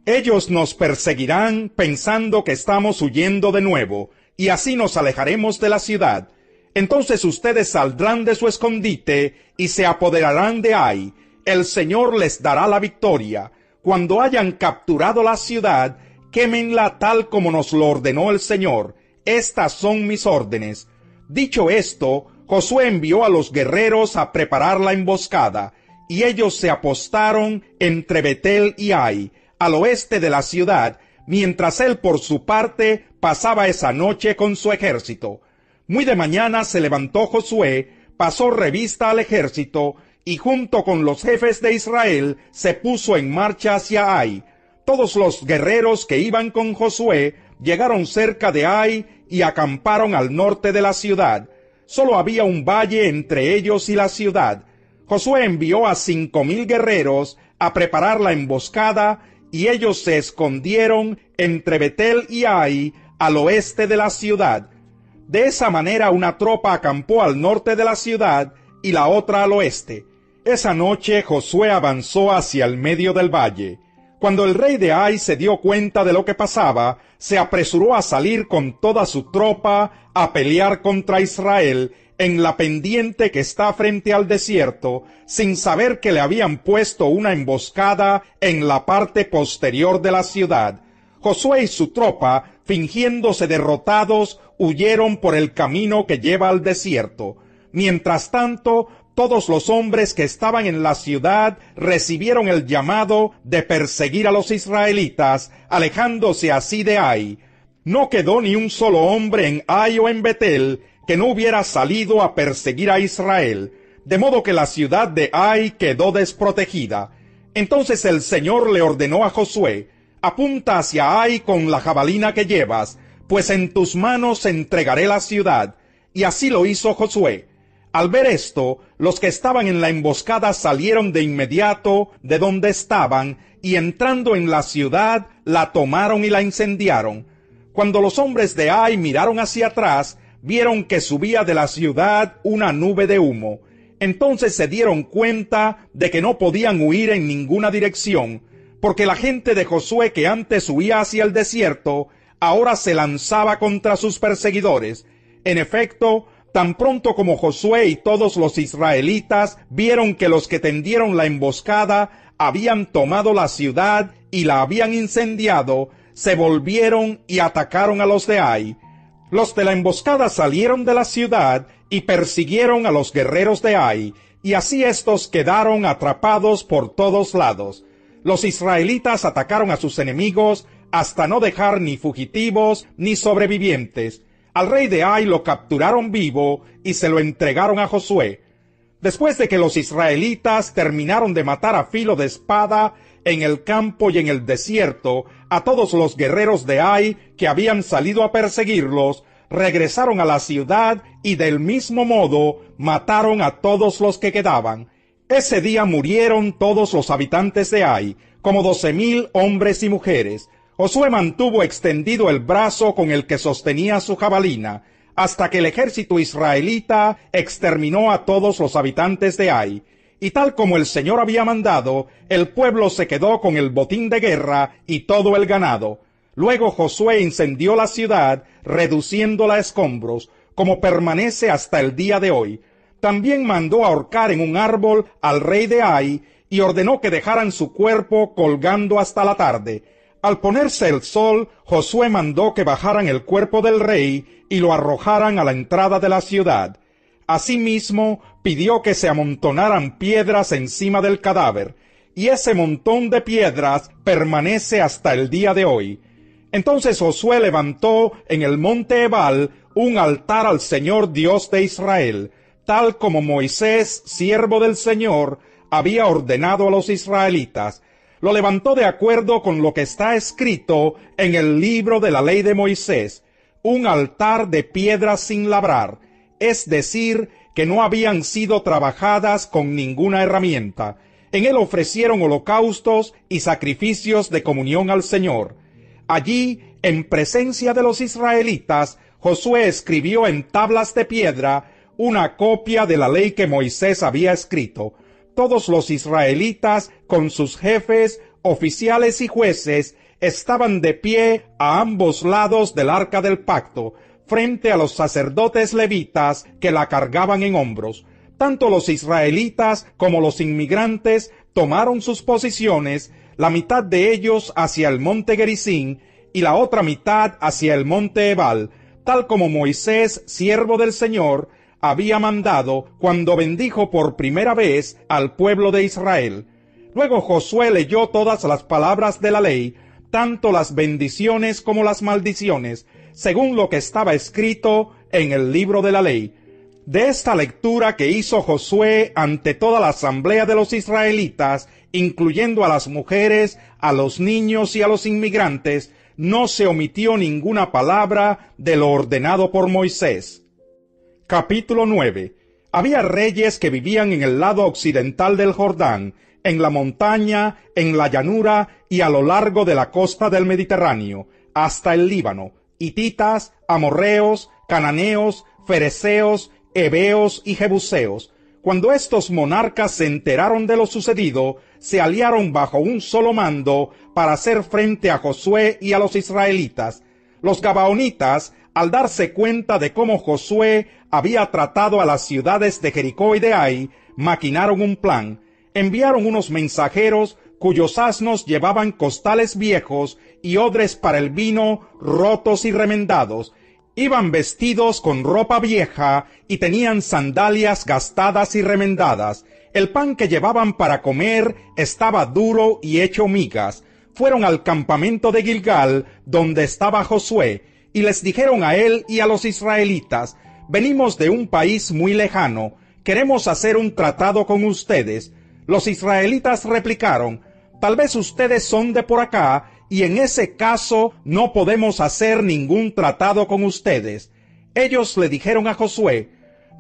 Ellos nos perseguirán pensando que estamos huyendo de nuevo, y así nos alejaremos de la ciudad. Entonces ustedes saldrán de su escondite y se apoderarán de Ai. El Señor les dará la victoria. Cuando hayan capturado la ciudad, quémenla tal como nos lo ordenó el Señor. Estas son mis órdenes. Dicho esto, Josué envió a los guerreros a preparar la emboscada, y ellos se apostaron entre Betel y Ai, al oeste de la ciudad, mientras él por su parte pasaba esa noche con su ejército. Muy de mañana se levantó Josué, pasó revista al ejército, y junto con los jefes de Israel se puso en marcha hacia Ai. Todos los guerreros que iban con Josué llegaron cerca de Ai y acamparon al norte de la ciudad. Solo había un valle entre ellos y la ciudad. Josué envió a 5,000 guerreros a preparar la emboscada, y ellos se escondieron entre Betel y Ai, al oeste de la ciudad. De esa manera una tropa acampó al norte de la ciudad y la otra al oeste. Esa noche Josué avanzó hacia el medio del valle. Cuando el rey de Ai se dio cuenta de lo que pasaba, se apresuró a salir con toda su tropa a pelear contra Israel en la pendiente que está frente al desierto, sin saber que le habían puesto una emboscada en la parte posterior de la ciudad. Josué y su tropa, fingiéndose derrotados, huyeron por el camino que lleva al desierto. Mientras tanto, todos los hombres que estaban en la ciudad recibieron el llamado de perseguir a los israelitas, alejándose así de Ai. No quedó ni un solo hombre en Ai o en Betel que no hubiera salido a perseguir a Israel, de modo que la ciudad de Ai quedó desprotegida. Entonces el Señor le ordenó a Josué: apunta hacia Ai con la jabalina que llevas, pues en tus manos entregaré la ciudad. Y así lo hizo Josué. Al ver esto, los que estaban en la emboscada salieron de inmediato de donde estaban, y entrando en la ciudad, la tomaron y la incendiaron. Cuando los hombres de Ai miraron hacia atrás, vieron que subía de la ciudad una nube de humo. Entonces se dieron cuenta de que no podían huir en ninguna dirección, porque la gente de Josué que antes huía hacia el desierto, ahora se lanzaba contra sus perseguidores. En efecto, tan pronto como Josué y todos los israelitas vieron que los que tendieron la emboscada habían tomado la ciudad y la habían incendiado, se volvieron y atacaron a los de Ai. Los de la emboscada salieron de la ciudad y persiguieron a los guerreros de Ai, y así estos quedaron atrapados por todos lados. Los israelitas atacaron a sus enemigos hasta no dejar ni fugitivos ni sobrevivientes. Al rey de Ai lo capturaron vivo y se lo entregaron a Josué. Después de que los israelitas terminaron de matar a filo de espada en el campo y en el desierto a todos los guerreros de Ai que habían salido a perseguirlos, regresaron a la ciudad y del mismo modo mataron a todos los que quedaban. Ese día murieron todos los habitantes de Ai, como 12,000 hombres y mujeres. Josué mantuvo extendido el brazo con el que sostenía su jabalina, hasta que el ejército israelita exterminó a todos los habitantes de Ai. Y tal como el Señor había mandado, el pueblo se quedó con el botín de guerra y todo el ganado. Luego Josué incendió la ciudad, reduciéndola a escombros, como permanece hasta el día de hoy. También mandó ahorcar en un árbol al rey de Ai y ordenó que dejaran su cuerpo colgando hasta la tarde. Al ponerse el sol, Josué mandó que bajaran el cuerpo del rey y lo arrojaran a la entrada de la ciudad. Asimismo, pidió que se amontonaran piedras encima del cadáver, y ese montón de piedras permanece hasta el día de hoy. Entonces Josué levantó en el monte Ebal un altar al Señor Dios de Israel, tal como Moisés, siervo del Señor, había ordenado a los israelitas. Lo levantó de acuerdo con lo que está escrito en el libro de la ley de Moisés, un altar de piedras sin labrar, es decir, que no habían sido trabajadas con ninguna herramienta. En él ofrecieron holocaustos y sacrificios de comunión al Señor. Allí, en presencia de los israelitas, Josué escribió en tablas de piedra una copia de la ley que Moisés había escrito. Todos los israelitas, con sus jefes, oficiales y jueces, estaban de pie a ambos lados del arca del pacto, frente a los sacerdotes levitas que la cargaban en hombros. Tanto los israelitas como los inmigrantes tomaron sus posiciones, la mitad de ellos hacia el monte Gerizim y la otra mitad hacia el monte Ebal, tal como Moisés, siervo del Señor, había mandado cuando bendijo por primera vez al pueblo de Israel. Luego Josué leyó todas las palabras de la ley, tanto las bendiciones como las maldiciones, según lo que estaba escrito en el libro de la ley. De esta lectura que hizo Josué ante toda la asamblea de los israelitas, incluyendo a las mujeres, a los niños y a los inmigrantes, no se omitió ninguna palabra de lo ordenado por Moisés. Capítulo 9. Había reyes que vivían en el lado occidental del Jordán, en la montaña, en la llanura y a lo largo de la costa del Mediterráneo, hasta el Líbano, hititas, amorreos, cananeos, fereceos, heveos y jebuseos. Cuando estos monarcas se enteraron de lo sucedido, se aliaron bajo un solo mando para hacer frente a Josué y a los israelitas. Los gabaonitas, al darse cuenta de cómo Josué había tratado a las ciudades de Jericó y de Ai, maquinaron un plan. Enviaron unos mensajeros cuyos asnos llevaban costales viejos y odres para el vino rotos y remendados. Iban vestidos con ropa vieja y tenían sandalias gastadas y remendadas. El pan que llevaban para comer estaba duro y hecho migas. Fueron al campamento de Gilgal, donde estaba Josué, y les dijeron a él y a los israelitas: venimos de un país muy lejano, queremos hacer un tratado con ustedes. Los israelitas replicaron: tal vez ustedes son de por acá, y en ese caso no podemos hacer ningún tratado con ustedes. Ellos le dijeron a Josué: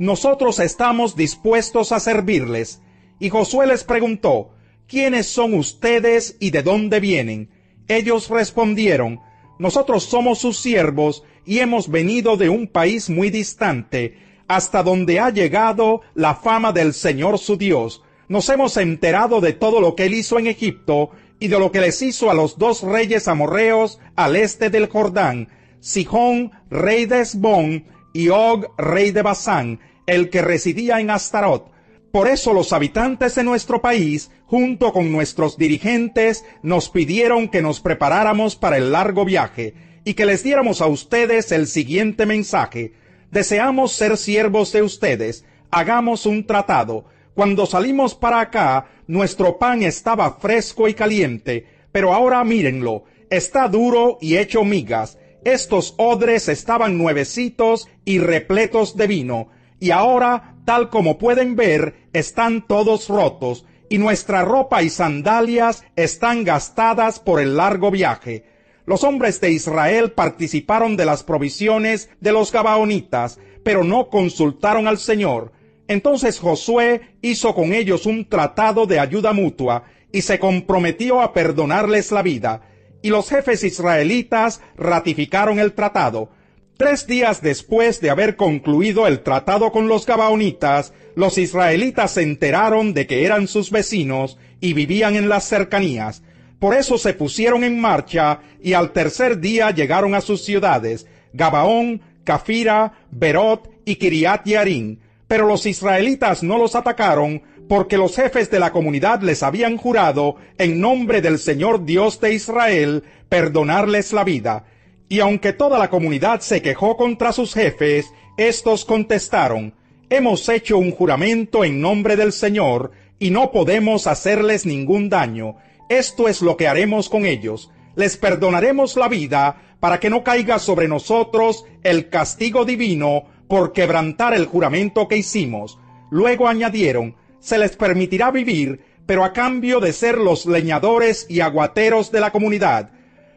nosotros estamos dispuestos a servirles. Y Josué les preguntó: ¿quiénes son ustedes y de dónde vienen? Ellos respondieron: nosotros somos sus siervos y hemos venido de un país muy distante, hasta donde ha llegado la fama del Señor su Dios. Nos hemos enterado de todo lo que él hizo en Egipto y de lo que les hizo a los dos reyes amorreos al este del Jordán, Sihón, rey de Hesbón, y Og, rey de Basán, el que residía en Astarot. Por eso los habitantes de nuestro país, junto con nuestros dirigentes, nos pidieron que nos preparáramos para el largo viaje y que les diéramos a ustedes el siguiente mensaje: deseamos ser siervos de ustedes, hagamos un tratado. Cuando salimos para acá, nuestro pan estaba fresco y caliente, pero ahora mírenlo, está duro y hecho migas. Estos odres estaban nuevecitos y repletos de vino, y ahora, tal como pueden ver, están todos rotos, y nuestra ropa y sandalias están gastadas por el largo viaje. Los hombres de Israel participaron de las provisiones de los gabaonitas, pero no consultaron al Señor. Entonces Josué hizo con ellos un tratado de ayuda mutua y se comprometió a perdonarles la vida. Y los jefes israelitas ratificaron el tratado. 3 días después de haber concluido el tratado con los gabaonitas, los israelitas se enteraron de que eran sus vecinos y vivían en las cercanías. Por eso se pusieron en marcha y al tercer día llegaron a sus ciudades, Gabaón, Cafira, Berot y Kiriat Yarim. Pero los israelitas no los atacaron porque los jefes de la comunidad les habían jurado, en nombre del Señor Dios de Israel, perdonarles la vida. Y aunque toda la comunidad se quejó contra sus jefes, estos contestaron: hemos hecho un juramento en nombre del Señor y no podemos hacerles ningún daño. Esto es lo que haremos con ellos: les perdonaremos la vida para que no caiga sobre nosotros el castigo divino por quebrantar el juramento que hicimos. Luego añadieron: se les permitirá vivir, pero a cambio de ser los leñadores y aguateros de la comunidad.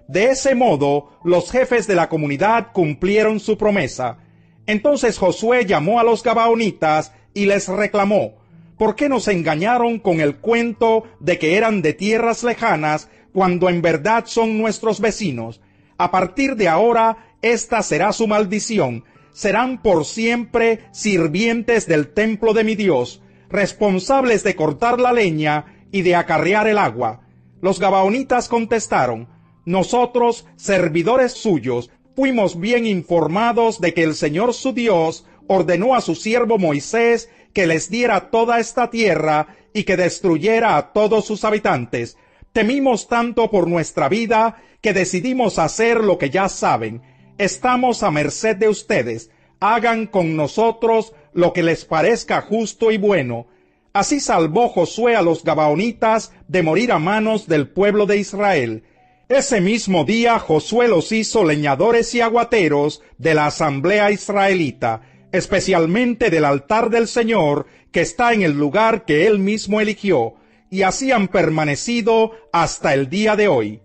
De ese modo, los jefes de la comunidad cumplieron su promesa. Entonces Josué llamó a los gabaonitas y les reclamó: ¿por qué nos engañaron con el cuento de que eran de tierras lejanas cuando en verdad son nuestros vecinos? A partir de ahora, esta será su maldición: serán por siempre sirvientes del templo de mi Dios, responsables de cortar la leña y de acarrear el agua. Los gabaonitas contestaron: nosotros, servidores suyos, fuimos bien informados de que el Señor su Dios ordenó a su siervo Moisés que les diera toda esta tierra y que destruyera a todos sus habitantes. Temimos tanto por nuestra vida que decidimos hacer lo que ya saben. Estamos a merced de ustedes. Hagan con nosotros lo que les parezca justo y bueno. Así salvó Josué a los gabaonitas de morir a manos del pueblo de Israel. Ese mismo día Josué los hizo leñadores y aguateros de la asamblea israelita, especialmente del altar del Señor, que está en el lugar que él mismo eligió, y así han permanecido hasta el día de hoy.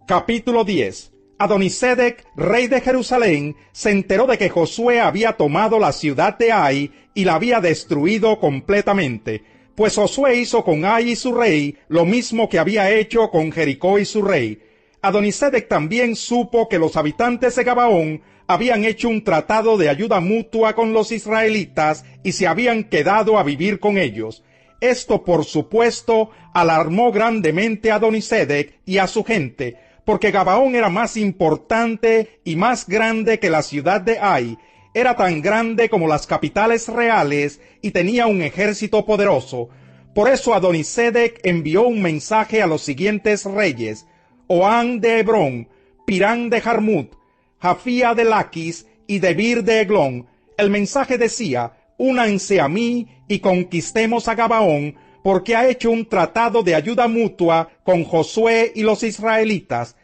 Capítulo 10. Adonisedec, rey de Jerusalén, se enteró de que Josué había tomado la ciudad de Ai y la había destruido completamente, pues Josué hizo con Ai y su rey lo mismo que había hecho con Jericó y su rey. Adonisedec también supo que los habitantes de Gabaón habían hecho un tratado de ayuda mutua con los israelitas y se habían quedado a vivir con ellos. Esto, por supuesto, alarmó grandemente a Adonisedec y a su gente, porque Gabaón era más importante y más grande que la ciudad de Ai. Era tan grande como las capitales reales y tenía un ejército poderoso. Por eso Adonisedec envió un mensaje a los siguientes reyes: Oán de Hebrón, Pirán de Jarmut, Jafía de Laquis y Debir de Eglón. El mensaje decía: únanse a mí y conquistemos a Gabaón, porque ha hecho un tratado de ayuda mutua con Josué y los israelitas.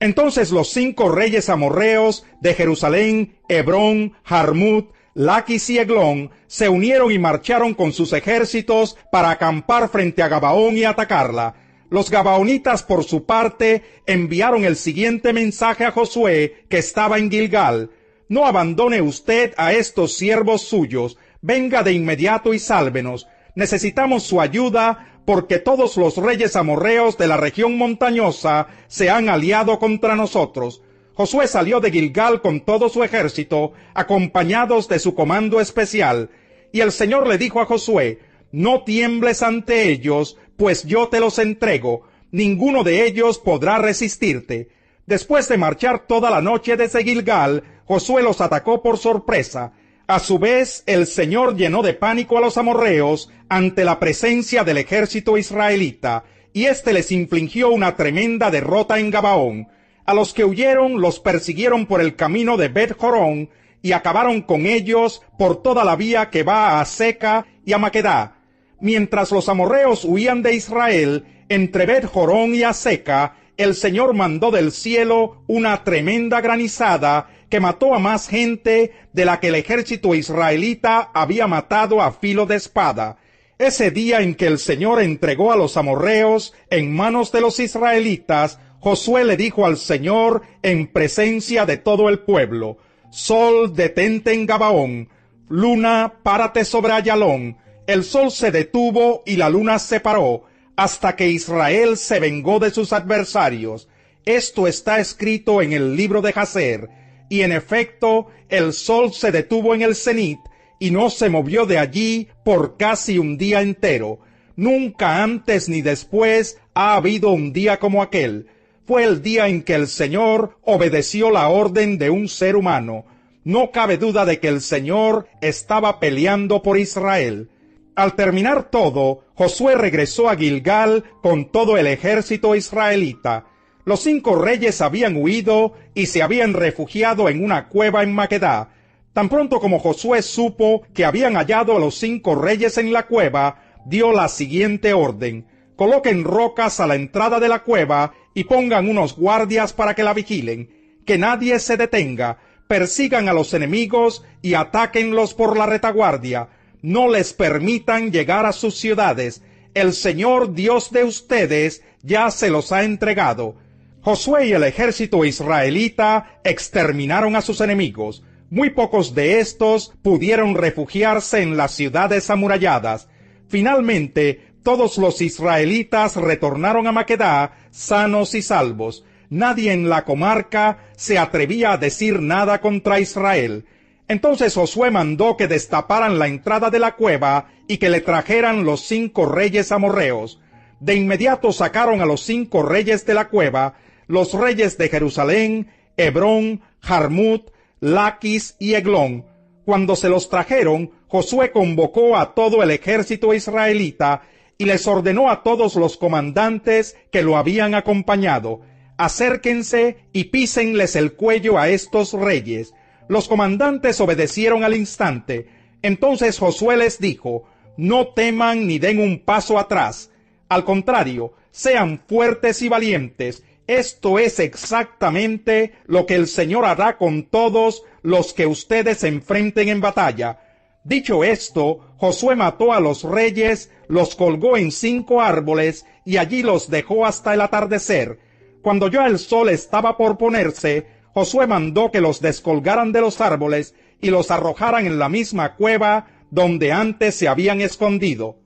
Entonces los 5 reyes amorreos de Jerusalén, Hebrón, Jarmut, Laquis y Eglón se unieron y marcharon con sus ejércitos para acampar frente a Gabaón y atacarla. Los gabaonitas, por su parte, enviaron el siguiente mensaje a Josué, que estaba en Gilgal: no abandone usted a estos siervos suyos, venga de inmediato y sálvenos. Necesitamos su ayuda, porque todos los reyes amorreos de la región montañosa se han aliado contra nosotros. Josué salió de Gilgal con todo su ejército, acompañados de su comando especial. Y el Señor le dijo a Josué: no tiembles ante ellos, pues yo te los entrego. Ninguno de ellos podrá resistirte. Después de marchar toda la noche desde Gilgal, Josué los atacó por sorpresa. A su vez, el Señor llenó de pánico a los amorreos ante la presencia del ejército israelita, y éste les infligió una tremenda derrota en Gabaón. A los que huyeron los persiguieron por el camino de Bet-Jorón y acabaron con ellos por toda la vía que va a Aseca y a Maquedá. Mientras los amorreos huían de Israel, entre Bet-Jorón y Aseca, el Señor mandó del cielo una tremenda granizada que mató a más gente de la que el ejército israelita había matado a filo de espada. Ese día en que el Señor entregó a los amorreos en manos de los israelitas, Josué le dijo al Señor en presencia de todo el pueblo: Sol, detente en Gabaón; luna, párate sobre Ayalón. El sol se detuvo y la luna se paró, hasta que Israel se vengó de sus adversarios. Esto está escrito en el libro de Jaser. Y en efecto, el sol se detuvo en el cenit, y no se movió de allí por casi un día entero. Nunca antes ni después ha habido un día como aquel. Fue el día en que el Señor obedeció la orden de un ser humano. No cabe duda de que el Señor estaba peleando por Israel. Al terminar todo, Josué regresó a Gilgal con todo el ejército israelita. Los 5 reyes habían huido y se habían refugiado en una cueva en Maquedá. Tan pronto como Josué supo que habían hallado a los 5 reyes en la cueva, dio la siguiente orden: coloquen rocas a la entrada de la cueva y pongan unos guardias para que la vigilen. Que nadie se detenga, persigan a los enemigos y atáquenlos por la retaguardia. No les permitan llegar a sus ciudades. El Señor Dios de ustedes ya se los ha entregado. Josué y el ejército israelita exterminaron a sus enemigos. Muy pocos de estos pudieron refugiarse en las ciudades amuralladas. Finalmente, todos los israelitas retornaron a Maquedá sanos y salvos. Nadie en la comarca se atrevía a decir nada contra Israel. Entonces Josué mandó que destaparan la entrada de la cueva y que le trajeran los 5 reyes amorreos. De inmediato sacaron a los 5 reyes de la cueva, los reyes de Jerusalén, Hebrón, Jarmut, Laquis y Eglón. Cuando se los trajeron, Josué convocó a todo el ejército israelita y les ordenó a todos los comandantes que lo habían acompañado: acérquense y písenles el cuello a estos reyes. Los comandantes obedecieron al instante. Entonces Josué les dijo: no teman ni den un paso atrás. Al contrario, sean fuertes y valientes. Esto es exactamente lo que el Señor hará con todos los que ustedes enfrenten en batalla. Dicho esto, Josué mató a los reyes, los colgó en 5 árboles y allí los dejó hasta el atardecer. Cuando ya el sol estaba por ponerse, Josué mandó que los descolgaran de los árboles y los arrojaran en la misma cueva donde antes se habían escondido.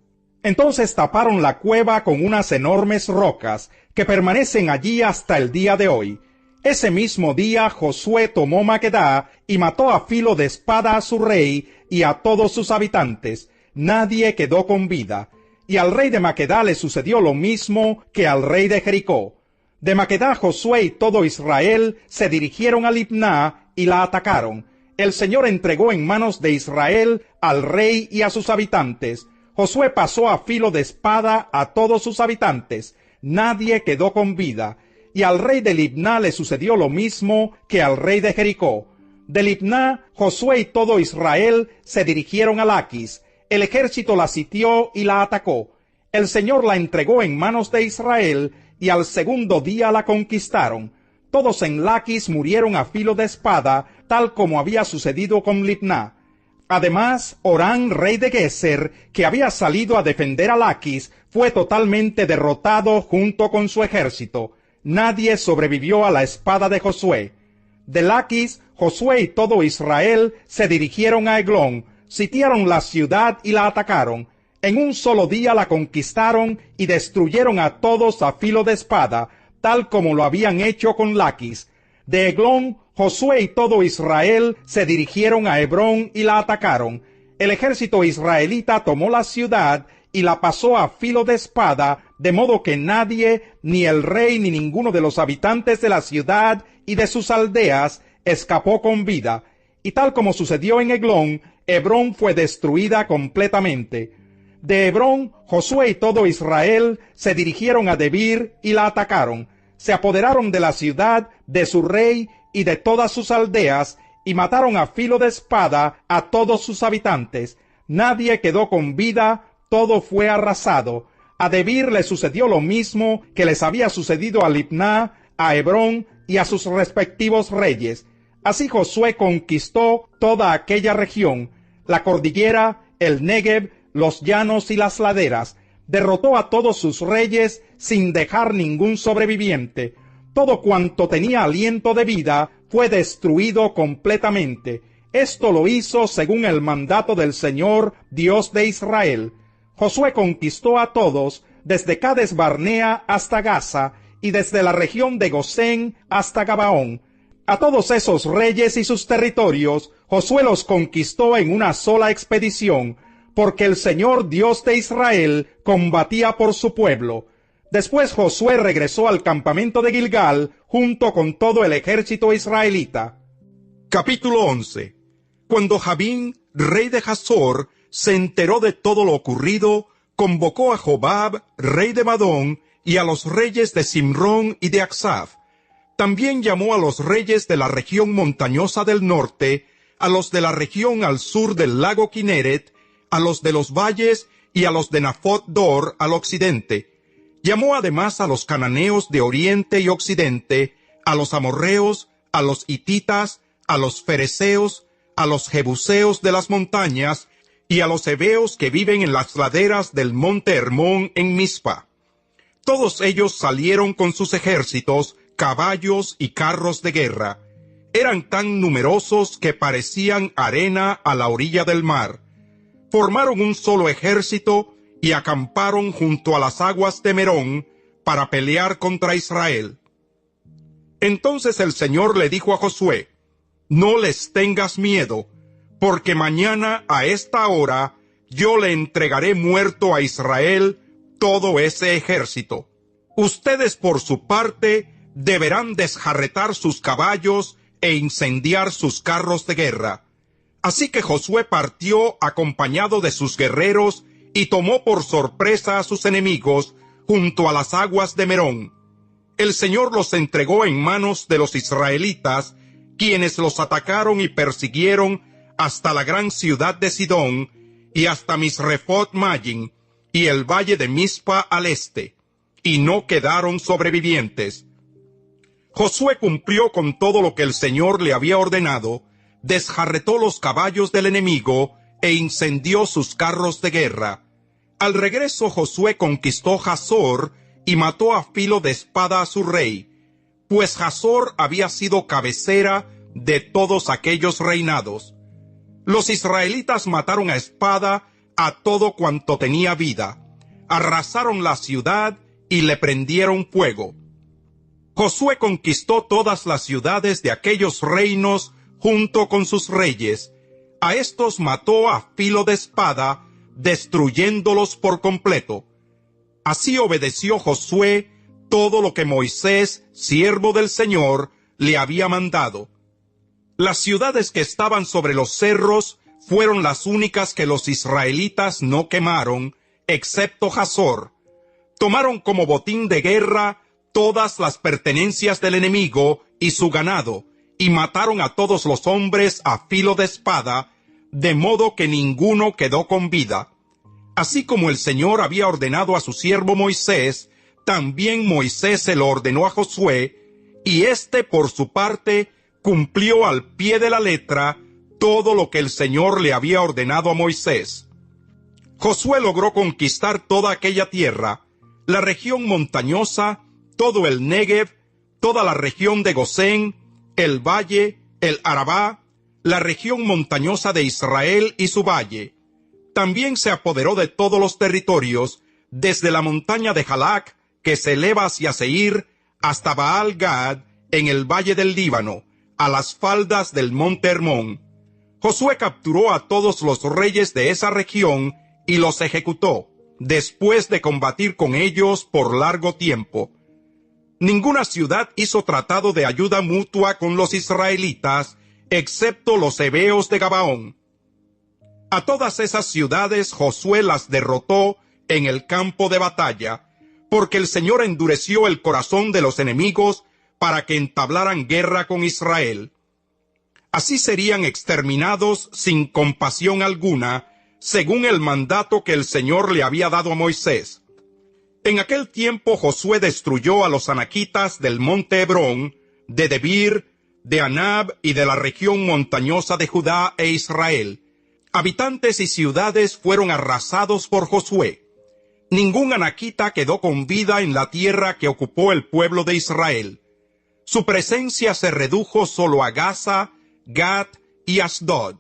Entonces taparon la cueva con unas enormes rocas que permanecen allí hasta el día de hoy. Ese mismo día Josué tomó Maquedá y mató a filo de espada a su rey y a todos sus habitantes. Nadie quedó con vida. Y al rey de Maquedá le sucedió lo mismo que al rey de Jericó. De Maquedá Josué y todo Israel se dirigieron a Libná y la atacaron. El Señor entregó en manos de Israel al rey y a sus habitantes. Josué pasó a filo de espada a todos sus habitantes. Nadie quedó con vida. Y al rey de Libná le sucedió lo mismo que al rey de Jericó. De Libná, Josué y todo Israel se dirigieron a Laquis. El ejército la sitió y la atacó. El Señor la entregó en manos de Israel y al segundo día la conquistaron. Todos en Laquis murieron a filo de espada, tal como había sucedido con Libná. Además, Orán, rey de Geser, que había salido a defender a Laquis, fue totalmente derrotado junto con su ejército. Nadie sobrevivió a la espada de Josué. De Laquis, Josué y todo Israel se dirigieron a Eglón, sitiaron la ciudad y la atacaron. En un solo día la conquistaron y destruyeron a todos a filo de espada, tal como lo habían hecho con Laquis. De Eglón, Josué y todo Israel se dirigieron a Hebrón y la atacaron. El ejército israelita tomó la ciudad y la pasó a filo de espada, de modo que nadie, ni el rey ni ninguno de los habitantes de la ciudad y de sus aldeas, escapó con vida. Y tal como sucedió en Eglón, Hebrón fue destruida completamente. De Hebrón, Josué y todo Israel se dirigieron a Debir y la atacaron. Se apoderaron de la ciudad, de su rey y de todas sus aldeas, y mataron a filo de espada a todos sus habitantes. Nadie quedó con vida, todo fue arrasado. A Debir le sucedió lo mismo que les había sucedido a Libná, a Hebrón y a sus respectivos reyes. Así Josué conquistó toda aquella región, la cordillera, el Negev, los llanos y las laderas. Derrotó a todos sus reyes sin dejar ningún sobreviviente. Todo cuanto tenía aliento de vida fue destruido completamente. Esto lo hizo según el mandato del Señor, Dios de Israel. Josué conquistó a todos, desde Cades Barnea hasta Gaza, y desde la región de Gosén hasta Gabaón. A todos esos reyes y sus territorios, Josué los conquistó en una sola expedición, porque el Señor Dios de Israel combatía por su pueblo. Después Josué regresó al campamento de Gilgal junto con todo el ejército israelita. Capítulo 11. Cuando Jabín, rey de Hazor, se enteró de todo lo ocurrido, convocó a Jobab, rey de Madón, y a los reyes de Simrón y de Aksaf. También llamó a los reyes de la región montañosa del norte, a los de la región al sur del lago Kineret, a los de los valles y a los de Nafot Dor al occidente. Llamó además a los cananeos de oriente y occidente, a los amorreos, a los hititas, a los fereceos, a los jebuseos de las montañas, y a los heveos que viven en las laderas del monte Hermón en Mizpa. Todos ellos salieron con sus ejércitos, caballos y carros de guerra. Eran tan numerosos que parecían arena a la orilla del mar. Formaron un solo ejército y acamparon junto a las aguas de Merón para pelear contra Israel. Entonces el Señor le dijo a Josué: no les tengas miedo, porque mañana a esta hora yo le entregaré muerto a Israel todo ese ejército. Ustedes por su parte deberán desjarretar sus caballos e incendiar sus carros de guerra. Así que Josué partió acompañado de sus guerreros y tomó por sorpresa a sus enemigos junto a las aguas de Merón. El Señor los entregó en manos de los israelitas, quienes los atacaron y persiguieron hasta la gran ciudad de Sidón y hasta Misrefot Mayim y el valle de Mizpa al este, y no quedaron sobrevivientes. Josué cumplió con todo lo que el Señor le había ordenado, desjarretó los caballos del enemigo e incendió sus carros de guerra. Al regreso Josué conquistó Hazor y mató a filo de espada a su rey, pues Hazor había sido cabecera de todos aquellos reinados. Los israelitas mataron a espada a todo cuanto tenía vida, arrasaron la ciudad y le prendieron fuego. Josué conquistó todas las ciudades de aquellos reinos junto con sus reyes. A estos mató a filo de espada, destruyéndolos por completo. Así obedeció Josué todo lo que Moisés, siervo del Señor, le había mandado. Las ciudades que estaban sobre los cerros fueron las únicas que los israelitas no quemaron, excepto Hazor. Tomaron como botín de guerra todas las pertenencias del enemigo y su ganado, y mataron a todos los hombres a filo de espada, de modo que ninguno quedó con vida. Así como el Señor había ordenado a su siervo Moisés, también Moisés se lo ordenó a Josué, y éste por su parte cumplió al pie de la letra todo lo que el Señor le había ordenado a Moisés. Josué logró conquistar toda aquella tierra, la región montañosa, todo el Negev, toda la región de Gosén, el valle, el Arabá, la región montañosa de Israel y su valle. También se apoderó de todos los territorios, desde la montaña de Jalac, que se eleva hacia Seir, hasta Baal Gad, en el valle del Líbano, a las faldas del monte Hermón. Josué capturó a todos los reyes de esa región y los ejecutó, después de combatir con ellos por largo tiempo. Ninguna ciudad hizo tratado de ayuda mutua con los israelitas, excepto los heveos de Gabaón. A todas esas ciudades Josué las derrotó en el campo de batalla, porque el Señor endureció el corazón de los enemigos para que entablaran guerra con Israel. Así serían exterminados sin compasión alguna, según el mandato que el Señor le había dado a Moisés. En aquel tiempo Josué destruyó a los anaquitas del monte Hebrón, de Debir, de Anab y de la región montañosa de Judá e Israel. Habitantes y ciudades fueron arrasados por Josué. Ningún anaquita quedó con vida en la tierra que ocupó el pueblo de Israel. Su presencia se redujo solo a Gaza, Gat y Asdod.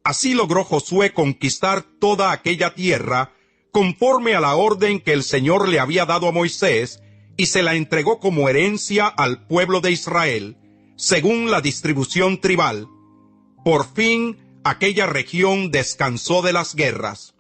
Así logró Josué conquistar toda aquella tierra, conforme a la orden que el Señor le había dado a Moisés, y se la entregó como herencia al pueblo de Israel, según la distribución tribal. Por fin, aquella región descansó de las guerras.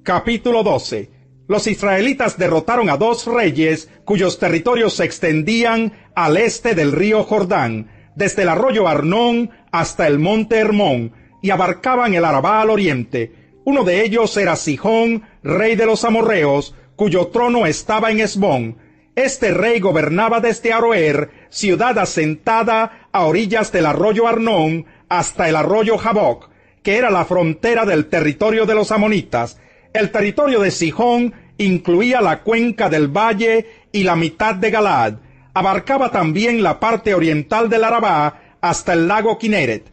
Capítulo 12. Los israelitas derrotaron a 2 reyes cuyos territorios se extendían al este del río Jordán, desde el arroyo Arnón hasta el monte Hermón, y abarcaban el Arabá al oriente. Uno de ellos era Sihón, rey de los amorreos, cuyo trono estaba en Hesbón. Este rey gobernaba desde Aroer, ciudad asentada a orillas del arroyo Arnón, hasta el arroyo Jaboc, que era la frontera del territorio de los amonitas. El territorio de Sihón incluía la cuenca del valle y la mitad de Galaad. Abarcaba también la parte oriental del Arabá hasta el lago Kineret,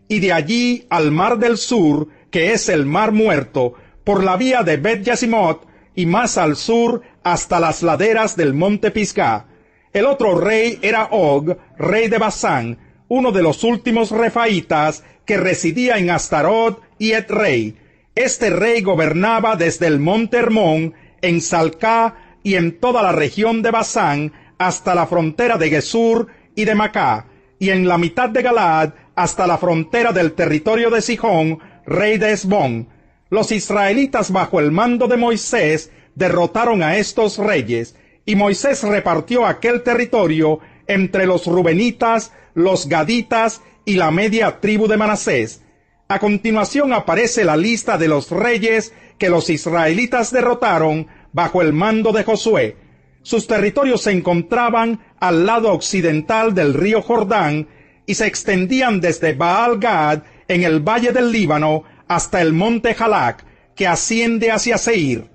y de allí al mar del sur, que es el mar muerto, por la vía de Bet-Yasimot, y más al sur hasta las laderas del monte Pisgah. El otro rey era Og, rey de Basán, uno de los últimos refaítas que residía en Astarot y Edrei. Este rey gobernaba desde el monte Hermón, en Salcá y en toda la región de Basán, hasta la frontera de Gesur y de Macá, y en la mitad de Galaad hasta la frontera del territorio de Sihón, rey de Hesbón. Los israelitas bajo el mando de Moisés derrotaron a estos reyes, y Moisés repartió aquel territorio entre los rubenitas, los gaditas y la media tribu de Manasés. A continuación aparece la lista de los reyes que los israelitas derrotaron bajo el mando de Josué. Sus territorios se encontraban al lado occidental del río Jordán y se extendían desde Baal-Gad en el valle del Líbano hasta el monte Jalac, que asciende hacia Seir.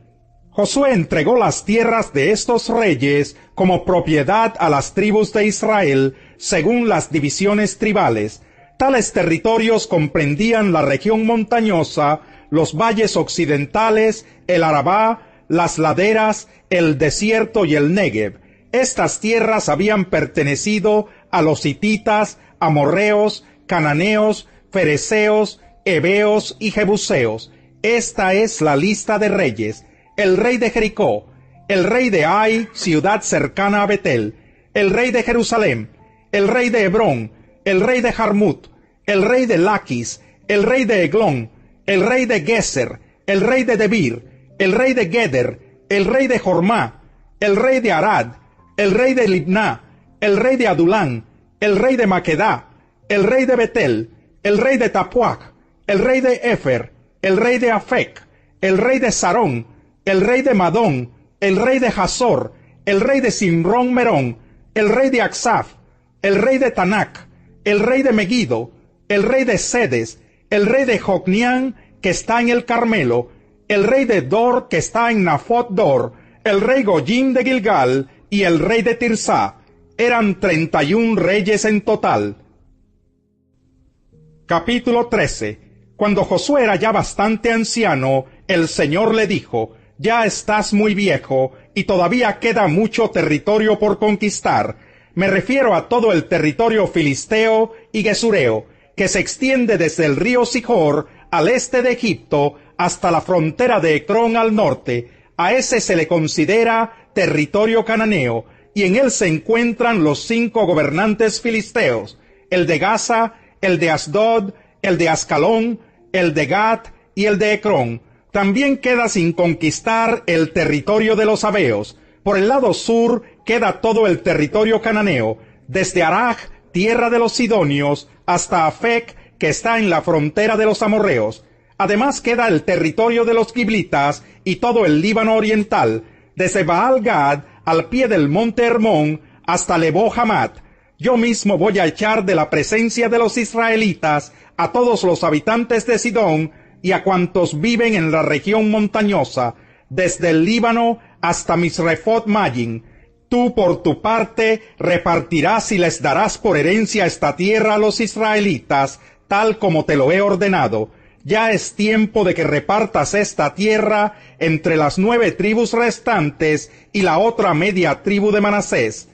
Josué entregó las tierras de estos reyes como propiedad a las tribus de Israel según las divisiones tribales. Tales territorios comprendían la región montañosa, los valles occidentales, el Arabá, las laderas, el desierto y el Negev. Estas tierras habían pertenecido a los hititas, amorreos, cananeos, fereceos, heveos y jebuseos. Esta es la lista de reyes: el rey de Jericó, el rey de Ai, ciudad cercana a Betel, el rey de Jerusalén, el rey de Hebrón, el rey de Jarmut, el rey de Laquis, el rey de Eglón, el rey de Geser, el rey de Debir, el rey de Geder, el rey de Jormá, el rey de Arad, el rey de Libná, el rey de Adulán, el rey de Maquedá, el rey de Betel, el rey de Tapuac, el rey de Efer, el rey de Afec, el rey de Sarón, el rey de Madón, el rey de Hazor, el rey de Simrón Merón, el rey de Aksaf, el rey de Tanac, el rey de Megiddo, el rey de Sedes, el rey de Jocnián, que está en el Carmelo, el rey de Dor, que está en Nafot Dor, el rey Goyim de Gilgal y el rey de Tirsá. Eran 31 reyes en total. Capítulo 13. Cuando Josué era ya bastante anciano, el Señor le dijo: ya estás muy viejo, y todavía queda mucho territorio por conquistar. Me refiero a todo el territorio filisteo y gesureo, que se extiende desde el río Sihor al este de Egipto hasta la frontera de Ecrón al norte. A ese se le considera territorio cananeo, y en él se encuentran los 5 gobernantes filisteos: el de Gaza, el de Asdod, el de Ascalón, el de Gat y el de Ecrón. También queda sin conquistar el territorio de los Sabeos. Por el lado sur queda todo el territorio cananeo, desde Araj, tierra de los Sidonios, hasta Afec, que está en la frontera de los amorreos. Además queda el territorio de los giblitas y todo el Líbano oriental, desde Baal-Gad al pie del monte Hermón hasta Lebo-Hamat. Yo mismo voy a echar de la presencia de los israelitas a todos los habitantes de Sidón y a cuantos viven en la región montañosa, desde el Líbano hasta Misrefot Mayim. Tú por tu parte repartirás y les darás por herencia esta tierra a los israelitas, tal como te lo he ordenado. Ya es tiempo de que repartas esta tierra entre las 9 tribus restantes y la otra media tribu de Manasés.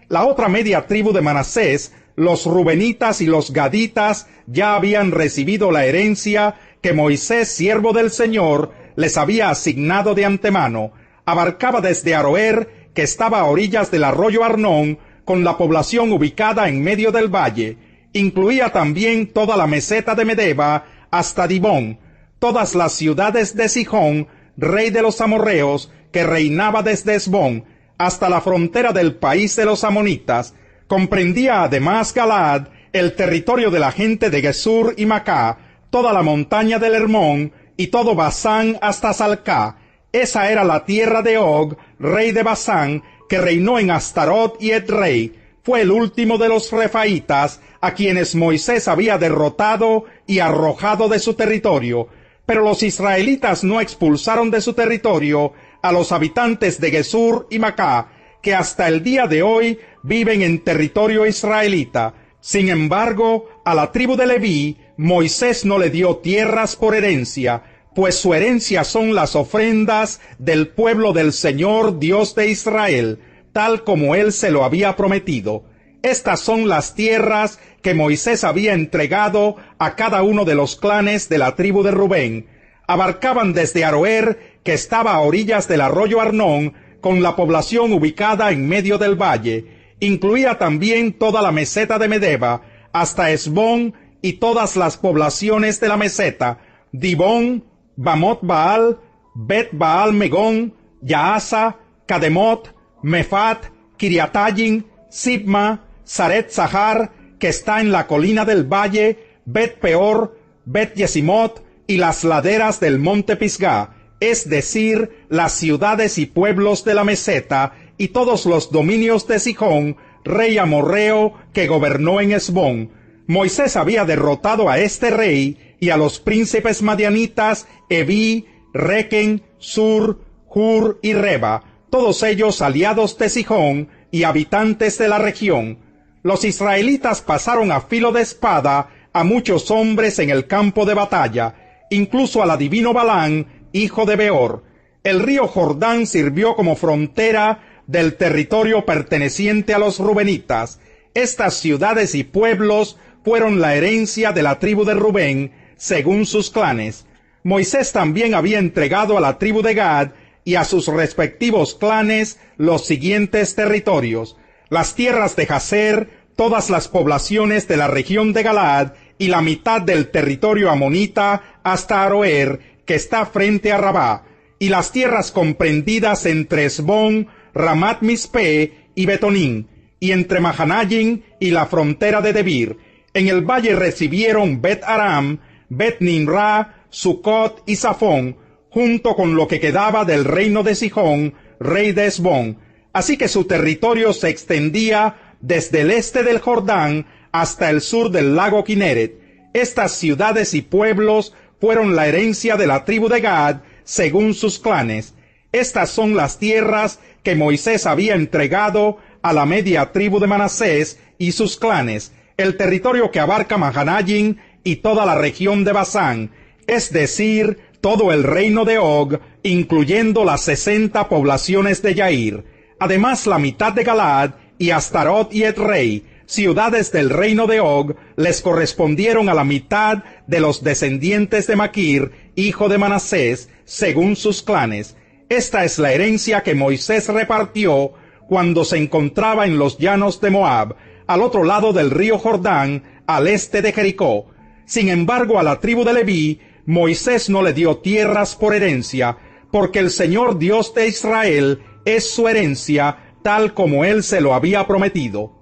La otra media tribu de Manasés, los rubenitas y los gaditas, ya habían recibido la herencia que Moisés, siervo del Señor, les había asignado de antemano. Abarcaba desde Aroer, que estaba a orillas del arroyo Arnón, con la población ubicada en medio del valle. Incluía también toda la meseta de Medeba hasta Dibón, todas las ciudades de Sihón, rey de los amorreos, que reinaba desde Esbón, hasta la frontera del país de los amonitas. Comprendía además Galaad, el territorio de la gente de Gesur y Macá, toda la montaña del Hermón, y todo Basán hasta Salcá. Esa era la tierra de Og, rey de Basán, que reinó en Astarot y Edrei. Fue el último de los refaítas, a quienes Moisés había derrotado y arrojado de su territorio. Pero los israelitas no expulsaron de su territorio a los habitantes de Gesur y Macá, que hasta el día de hoy viven en territorio israelita. Sin embargo, a la tribu de Leví, Moisés no le dio tierras por herencia, pues su herencia son las ofrendas del pueblo del Señor Dios de Israel, tal como él se lo había prometido. Estas son las tierras que Moisés había entregado a cada uno de los clanes de la tribu de Rubén. Abarcaban desde Aroer, que estaba a orillas del arroyo Arnón, con la población ubicada en medio del valle. Incluía también toda la meseta de Medeba, hasta Esbón y todas las poblaciones de la meseta, Dibón, Bamot Baal, Bet Baal Megón, Yaasa, Kademot, Mefat, Kiriatayim, Sibma, Zaret Zahar, que está en la colina del valle, Bet Peor, Bet Yesimot y las laderas del monte Pisgah, es decir, las ciudades y pueblos de la meseta, y todos los dominios de Sihón, rey amorreo, que gobernó en Hesbón. Moisés había derrotado a este rey y a los príncipes madianitas, Evi, Requen, Sur, Hur y Reba, todos ellos aliados de Sihón y habitantes de la región. Los israelitas pasaron a filo de espada a muchos hombres en el campo de batalla, incluso al adivino Balán, hijo de Beor. El río Jordán sirvió como frontera del territorio perteneciente a los rubenitas. Estas ciudades y pueblos fueron la herencia de la tribu de Rubén, según sus clanes. Moisés también había entregado a la tribu de Gad y a sus respectivos clanes los siguientes territorios: las tierras de Jazer, todas las poblaciones de la región de Galaad y la mitad del territorio amonita hasta Aroer, que está frente a Rabá, y las tierras comprendidas entre Hesbón, Ramat Mispe y Betonín, y entre Mahanaim y la frontera de Debir. En el valle recibieron Bet Aram, Bet Nimra, Sucot y Safón, junto con lo que quedaba del reino de Sihón, rey de Hesbón. Así que su territorio se extendía desde el este del Jordán hasta el sur del lago Kineret. Estas ciudades y pueblos fueron la herencia de la tribu de Gad, según sus clanes. Estas son las tierras que Moisés había entregado a la media tribu de Manasés y sus clanes, el territorio que abarca Mahanaim y toda la región de Basán, es decir, todo el reino de Og, incluyendo las 60 poblaciones de Yair, además la mitad de Galaad y Astarot y Edrei, ciudades del reino de Og, les correspondieron a la mitad de los descendientes de Maquir, hijo de Manasés, según sus clanes. Esta es la herencia que Moisés repartió cuando se encontraba en los llanos de Moab, al otro lado del río Jordán, al este de Jericó. Sin embargo, a la tribu de Leví, Moisés no le dio tierras por herencia, porque el Señor Dios de Israel es su herencia, tal como él se lo había prometido.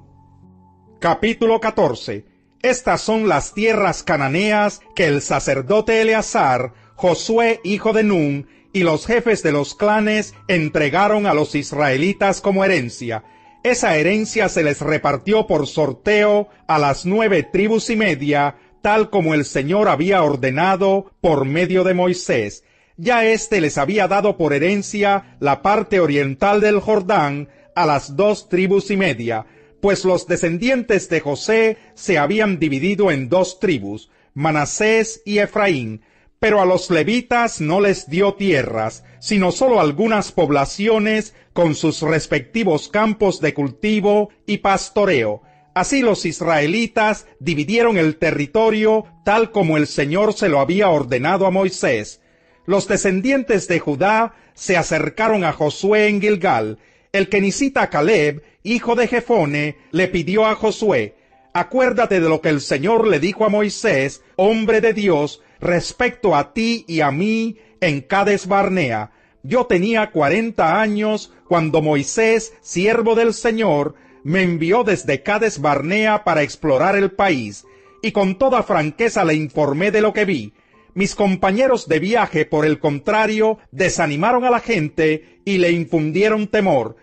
Capítulo 14. Estas son las tierras cananeas que el sacerdote Eleazar, Josué hijo de Nun, y los jefes de los clanes entregaron a los israelitas como herencia. Esa herencia se les repartió por sorteo a las 9 tribus y media, tal como el Señor había ordenado por medio de Moisés. Ya éste les había dado por herencia la parte oriental del Jordán a las 2 tribus y media, pues los descendientes de José se habían dividido en 2 tribus, Manasés y Efraín, pero a los levitas no les dio tierras, sino sólo algunas poblaciones con sus respectivos campos de cultivo y pastoreo. Así los israelitas dividieron el territorio tal como el Señor se lo había ordenado a Moisés. Los descendientes de Judá se acercaron a Josué en Gilgal. El kenisita Caleb, hijo de Jefone, le pidió a Josué: acuérdate de lo que el Señor le dijo a Moisés, hombre de Dios, respecto a ti y a mí en Cades Barnea. Yo tenía 40 años cuando Moisés, siervo del Señor, me envió desde Cades Barnea para explorar el país, y con toda franqueza le informé de lo que vi. Mis compañeros de viaje, por el contrario, desanimaron a la gente y le infundieron temor,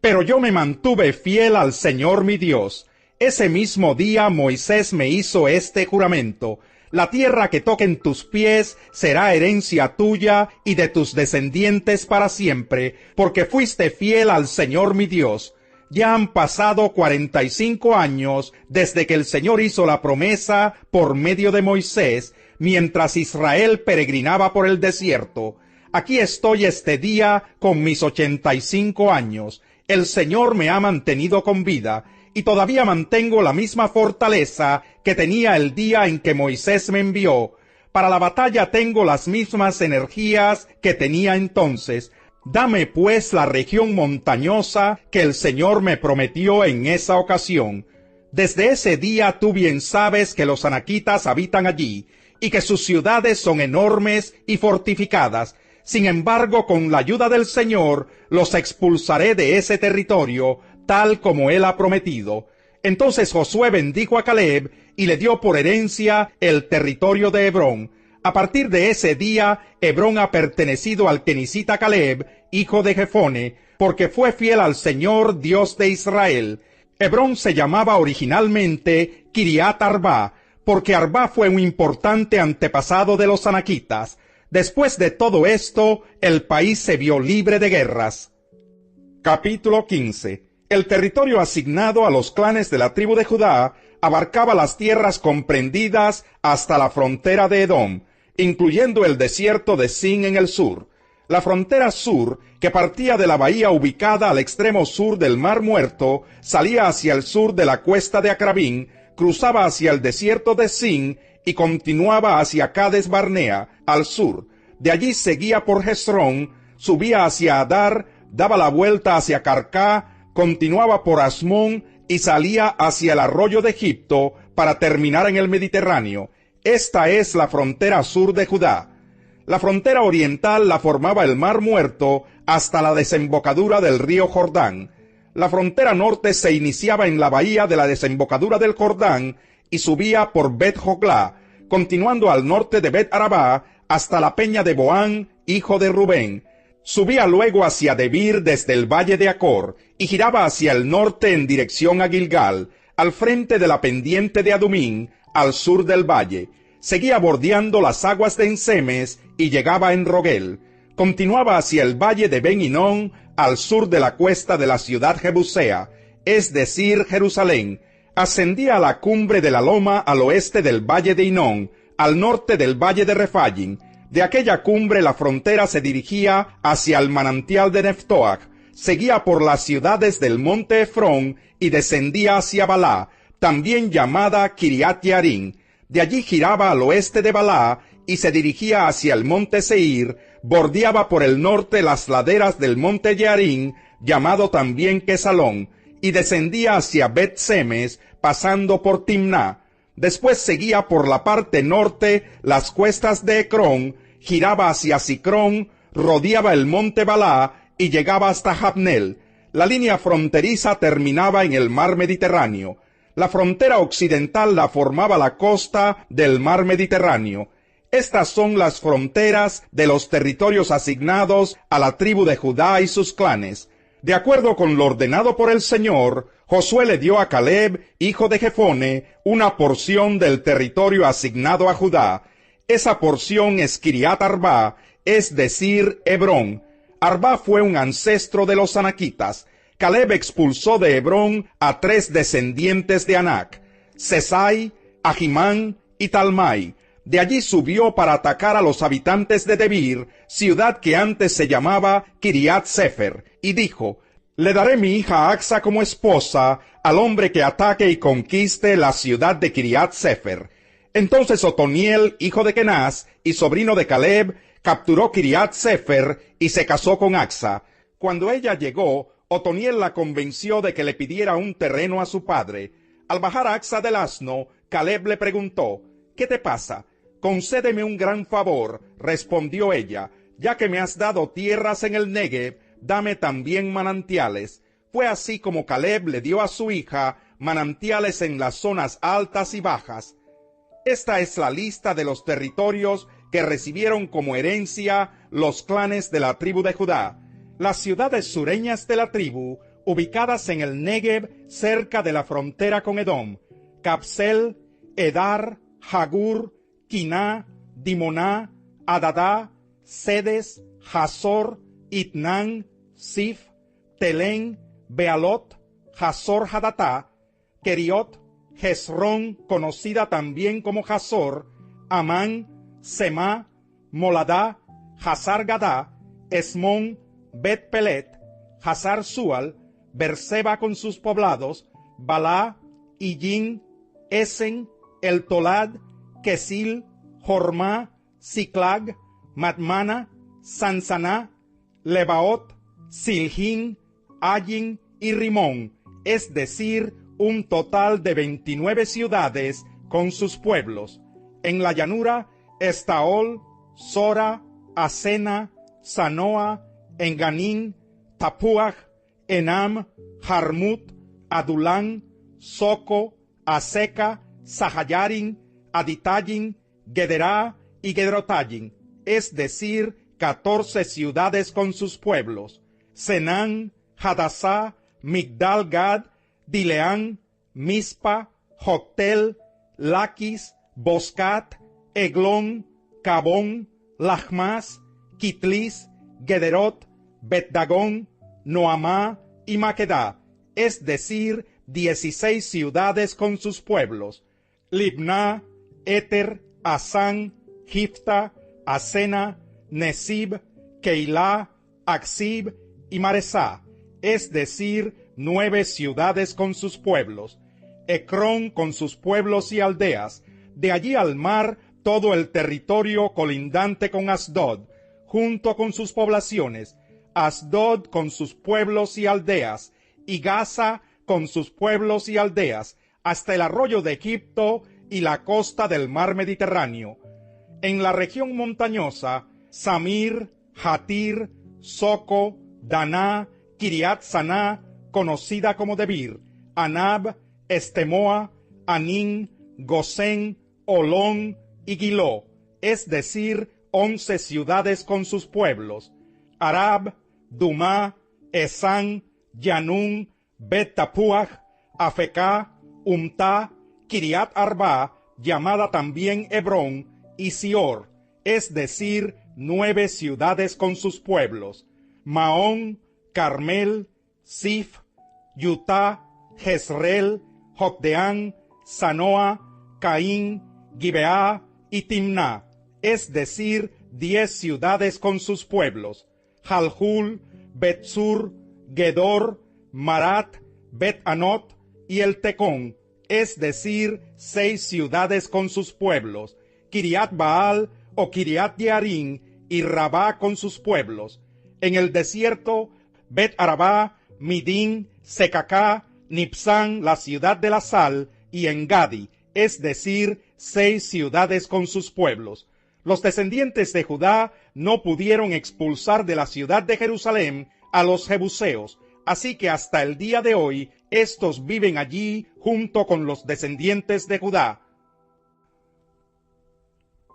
pero yo me mantuve fiel al Señor mi Dios. Ese mismo día Moisés me hizo este juramento: la tierra que toquen tus pies será herencia tuya y de tus descendientes para siempre, porque fuiste fiel al Señor mi Dios. Ya han pasado 45 años desde que el Señor hizo la promesa por medio de Moisés, mientras Israel peregrinaba por el desierto. Aquí estoy este día con mis 85 años. El Señor me ha mantenido con vida, y todavía mantengo la misma fortaleza que tenía el día en que Moisés me envió. Para la batalla tengo las mismas energías que tenía entonces. Dame pues la región montañosa que el Señor me prometió en esa ocasión. Desde ese día tú bien sabes que los anaquitas habitan allí, y que sus ciudades son enormes y fortificadas. Sin embargo, con la ayuda del Señor, los expulsaré de ese territorio, tal como él ha prometido. Entonces Josué bendijo a Caleb y le dio por herencia el territorio de Hebrón. A partir de ese día, Hebrón ha pertenecido al kenicita Caleb, hijo de Jefone, porque fue fiel al Señor, Dios de Israel. Hebrón se llamaba originalmente Kiriat Arba, porque Arba fue un importante antepasado de los anaquitas. Después de todo esto, el país se vio libre de guerras. Capítulo 15. El territorio asignado a los clanes de la tribu de Judá abarcaba las tierras comprendidas hasta la frontera de Edom, incluyendo el desierto de Sin en el sur. La frontera sur, que partía de la bahía ubicada al extremo sur del Mar Muerto, salía hacia el sur de la cuesta de Acrabín, cruzaba hacia el desierto de Sin y continuaba hacia Cades Barnea, al sur. De allí seguía por Hezrón, subía hacia Adar, daba la vuelta hacia Carcá, continuaba por Asmón y salía hacia el arroyo de Egipto para terminar en el Mediterráneo. Esta es la frontera sur de Judá. La frontera oriental la formaba el Mar Muerto hasta la desembocadura del río Jordán. La frontera norte se iniciaba en la bahía de la desembocadura del Jordán y subía por Bet Joglá, continuando al norte de Bet Arabá hasta la peña de Boán, hijo de Rubén. Subía luego hacia Debir desde el valle de Acor y giraba hacia el norte en dirección a Gilgal, al frente de la pendiente de Adumín, al sur del valle. Seguía bordeando las aguas de Ensemes y llegaba en Rogel. Continuaba hacia el valle de Ben Hinnom, al sur de la cuesta de la ciudad Jebusea, es decir, Jerusalén. Ascendía a la cumbre de la loma al oeste del valle de Hinnom, al norte del valle de Refayim. De aquella cumbre la frontera se dirigía hacia el manantial de Neftoach, seguía por las ciudades del monte Efrón y descendía hacia Balá, también llamada Kiriat Yarim. De allí giraba al oeste de Balá y se dirigía hacia el monte Seir, bordeaba por el norte las laderas del monte Yarim, llamado también Quesalón, y descendía hacia Bet-Semes, pasando por Timná. Después seguía por la parte norte las cuestas de Ecrón, giraba hacia Sicrón, rodeaba el monte Balá y llegaba hasta Jabnel. La línea fronteriza terminaba en el mar Mediterráneo. La frontera occidental la formaba la costa del mar Mediterráneo. Estas son las fronteras de los territorios asignados a la tribu de Judá y sus clanes. De acuerdo con lo ordenado por el Señor, Josué le dio a Caleb, hijo de Jefone, una porción del territorio asignado a Judá. Esa porción es Kiriat Arba, es decir, Hebrón. Arba fue un ancestro de los anaquitas. Caleb expulsó de Hebrón a 3 descendientes de Anac, Sesai, Ahimán y Talmai. De allí subió para atacar a los habitantes de Debir, ciudad que antes se llamaba Kiriat Sefer, y dijo: «Le daré mi hija Axa como esposa al hombre que ataque y conquiste la ciudad de Kiriat Sefer». Entonces Otoniel, hijo de Kenaz y sobrino de Caleb, capturó Kiriat Sefer y se casó con Axa. Cuando ella llegó, Otoniel la convenció de que le pidiera un terreno a su padre. Al bajar Axa del asno, Caleb le preguntó: «¿Qué te pasa?». «Concédeme un gran favor», respondió ella, «ya que me has dado tierras en el Negev, dame también manantiales». Fue así como Caleb le dio a su hija manantiales en las zonas altas y bajas. Esta es la lista de los territorios que recibieron como herencia los clanes de la tribu de Judá. Las ciudades sureñas de la tribu, ubicadas en el Negev cerca de la frontera con Edom: Capsel, Edar, Hagur, Quiná, Dimoná, Adadá, Sedes, Hazor, Itnán, Sif, Telén, Bealot, Hazor Hadatá, Keriot, Hezrón, conocida también como Hazor, Amán, Semá, Moladá, Hazar Gadá, Esmón, Bet Pelet, Hazar Sual, Berseba con sus poblados, Balá, Illín, Esen, El Tolad, Kesil, Jormá, Siclag, Madmana, Sansaná, Lebaot, Siljín, Ayin y Rimón, es decir, un total de 29 ciudades con sus pueblos. En la llanura, Estaol, Sora, Asena, Sanoa, Enganín, Tapuaj, Enam, Jarmut, Adulán, Soco, Aseca, Sahayarin, Aditayin, Gederá y Gederotayin, es decir, 14 ciudades con sus pueblos. Senán, Hadasá, Migdal Gad, Dileán, Mispa, Joctel, Laquis, Boscat, Eglón, Cabón, Lachmas, Kitlis, Gederot, Bet-Dagón, Noamá y Maquedá, es decir, 16 ciudades con sus pueblos. Libná, Éter, Asán, Gifta, Asena, Nesib, Keilah, Aksib y Maresá, es decir, 9 ciudades con sus pueblos. Ecrón con sus pueblos y aldeas, de allí al mar todo el territorio colindante con Asdod, junto con sus poblaciones, Asdod con sus pueblos y aldeas, y Gaza con sus pueblos y aldeas, hasta el arroyo de Egipto y la costa del mar Mediterráneo. En la región montañosa, Samir, Hatir, Soco, Daná, Kiriat Saná, conocida como Debir, Anab, Estemoa, Anín, Gosén, Olón y Giló, es decir, 11 ciudades con sus pueblos. Arab, Dumá, Esán, Yanún, Bet-Tapuach, Afecá, Umtá, Kiriat Arba, llamada también Hebrón, y Sior, es decir, 9 ciudades con sus pueblos. Maón, Carmel, Sif, Yutá, Jezreel, Jocdeán, Sanoa, Caín, Gibeá y Timná, es decir, 10 ciudades con sus pueblos. Jalhul, Betsur, Gedor, Marat, Bet-Anot y el Tecón, es decir, 6 ciudades con sus pueblos. Kiriat Baal o Kiriat Yearim y Rabá con sus pueblos. En el desierto, Bet-Arabá, Midín, Secacá, Nipsán, la ciudad de la sal, y Engadi, es decir, 6 ciudades con sus pueblos. Los descendientes de Judá no pudieron expulsar de la ciudad de Jerusalén a los jebuseos, así que hasta el día de hoy estos viven allí junto con los descendientes de Judá.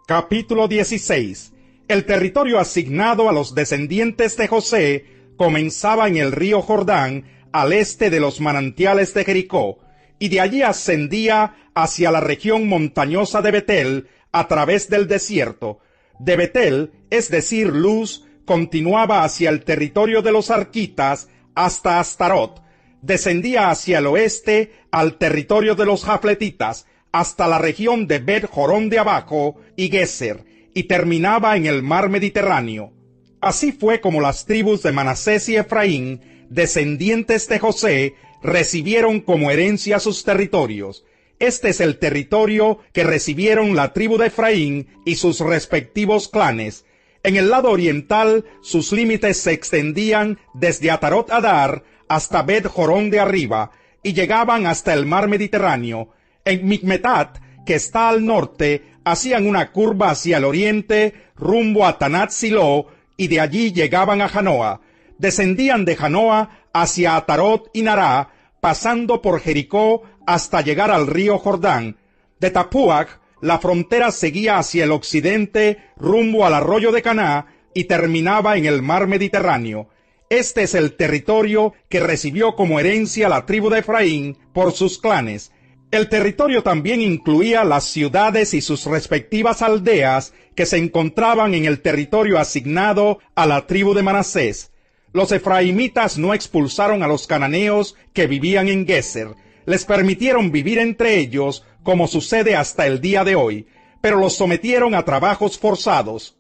Capítulo 16. El territorio asignado a los descendientes de José comenzaba en el río Jordán, al este de los manantiales de Jericó, y de allí ascendía hacia la región montañosa de Betel a través del desierto. De Betel, es decir, Luz, continuaba hacia el territorio de los arquitas hasta Astarot, descendía hacia el oeste al territorio de los jafletitas hasta la región de Bet-Jorón de abajo y Geser, y terminaba en el mar Mediterráneo. Así fue como las tribus de Manasés y Efraín, descendientes de José, recibieron como herencia sus territorios. Este es el territorio que recibieron la tribu de Efraín y sus respectivos clanes. En el lado oriental, sus límites se extendían desde Atarot Adar hasta Bet-Jorón de arriba, y llegaban hasta el mar Mediterráneo. En Micmetat, que está al norte, hacían una curva hacia el oriente, rumbo a Tanat Siló, y de allí llegaban a Janoa. Descendían de Janoa hacia Atarot y Nará, pasando por Jericó hasta llegar al río Jordán. De Tapuach, la frontera seguía hacia el occidente, rumbo al arroyo de Caná, y terminaba en el mar Mediterráneo. Este es el territorio que recibió como herencia la tribu de Efraín por sus clanes. El territorio también incluía las ciudades y sus respectivas aldeas que se encontraban en el territorio asignado a la tribu de Manasés. Los efraimitas no expulsaron a los cananeos que vivían en Geser. Les permitieron vivir entre ellos, como sucede hasta el día de hoy, pero los sometieron a trabajos forzados.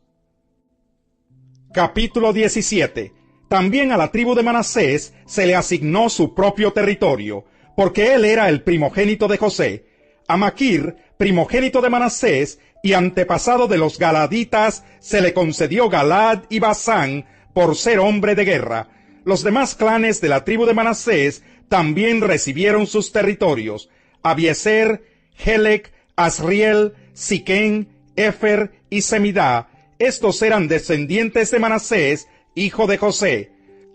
Capítulo 17. También a la tribu de Manasés se le asignó su propio territorio, porque él era el primogénito de José. A Maquir, primogénito de Manasés y antepasado de los galaditas, se le concedió Galad y Basán por ser hombre de guerra. Los demás clanes de la tribu de Manasés también recibieron sus territorios. Abieser, Helec, Asriel, Siquén, Efer y Semidá. Estos eran descendientes de Manasés, hijo de José.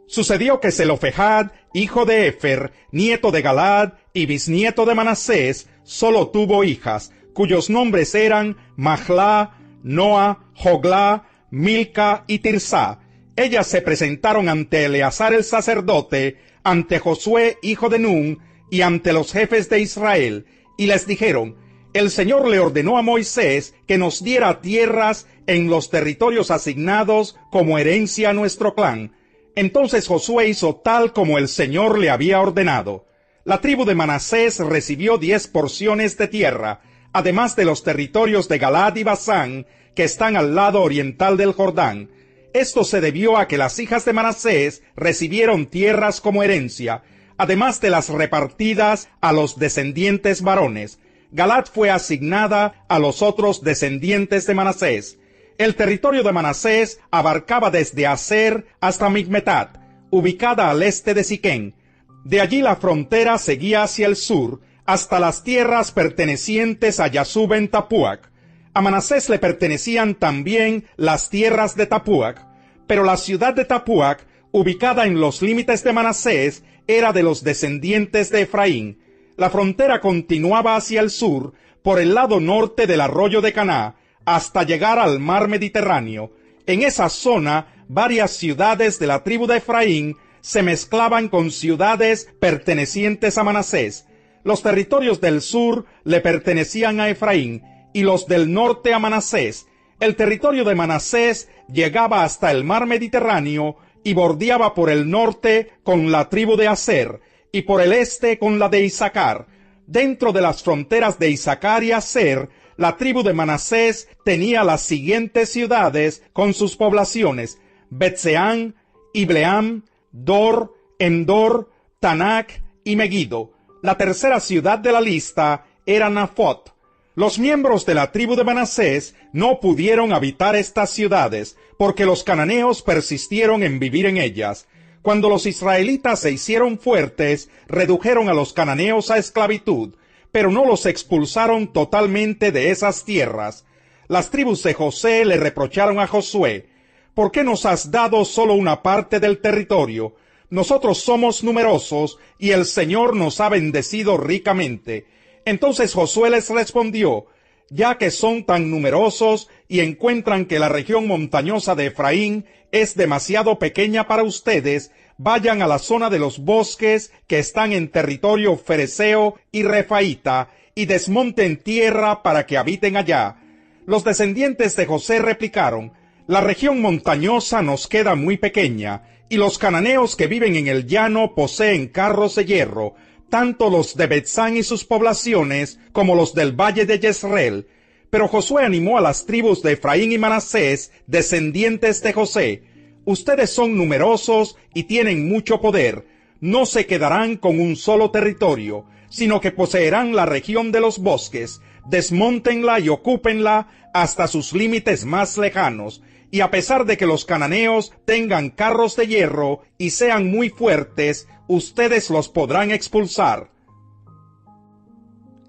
Sucedió que Zelofehad, hijo de Efer, nieto de Galaad y bisnieto de Manasés, solo tuvo hijas, cuyos nombres eran Mahlá, Noa, Joglá, Milca y Tirsá. Ellas se presentaron ante Eleazar el sacerdote, ante Josué, hijo de Nun, y ante los jefes de Israel, y les dijeron: el Señor le ordenó a Moisés que nos diera tierras en los territorios asignados como herencia a nuestro clan. Entonces Josué hizo tal como el Señor le había ordenado. La tribu de Manasés recibió 10 porciones de tierra, además de los territorios de Galaad y Basán, que están al lado oriental del Jordán. Esto se debió a que las hijas de Manasés recibieron tierras como herencia, además de las repartidas a los descendientes varones. Galaad fue asignada a los otros descendientes de Manasés. El territorio de Manasés abarcaba desde Aser hasta Migmetat, ubicada al este de Siquén. De allí la frontera seguía hacia el sur, hasta las tierras pertenecientes a Yasub en Tapuac. A Manasés le pertenecían también las tierras de Tapuac, pero la ciudad de Tapuac, ubicada en los límites de Manasés, era de los descendientes de Efraín. La frontera continuaba hacia el sur, por el lado norte del arroyo de Caná, hasta llegar al mar Mediterráneo. En esa zona, varias ciudades de la tribu de Efraín se mezclaban con ciudades pertenecientes a Manasés. Los territorios del sur le pertenecían a Efraín, y los del norte a Manasés. El territorio de Manasés llegaba hasta el mar Mediterráneo y bordeaba por el norte con la tribu de Aser, y por el este con la de Isaacar. Dentro de las fronteras de Isaacar y Aser, la tribu de Manasés tenía las siguientes ciudades con sus poblaciones: Betseán, Ibleam, Dor, Endor, Tanak y Megiddo. La tercera ciudad de la lista era Nafot. Los miembros de la tribu de Manasés no pudieron habitar estas ciudades, porque los cananeos persistieron en vivir en ellas. Cuando los israelitas se hicieron fuertes, redujeron a los cananeos a esclavitud, pero no los expulsaron totalmente de esas tierras. Las tribus de José le reprocharon a Josué: ¿por qué nos has dado solo una parte del territorio? Nosotros somos numerosos y el Señor nos ha bendecido ricamente. Entonces Josué les respondió: ya que son tan numerosos y encuentran que la región montañosa de Efraín es demasiado pequeña para ustedes, vayan a la zona de los bosques que están en territorio fereceo y refaíta, y desmonten tierra para que habiten allá. Los descendientes de José replicaron: la región montañosa nos queda muy pequeña, y los cananeos que viven en el llano poseen carros de hierro, tanto los de Betzán y sus poblaciones, como los del valle de Jezreel. Pero Josué animó a las tribus de Efraín y Manasés, descendientes de José: ustedes son numerosos y tienen mucho poder. No se quedarán con un solo territorio, sino que poseerán la región de los bosques. Desmóntenla y ocúpenla hasta sus límites más lejanos. Y a pesar de que los cananeos tengan carros de hierro y sean muy fuertes, ustedes los podrán expulsar.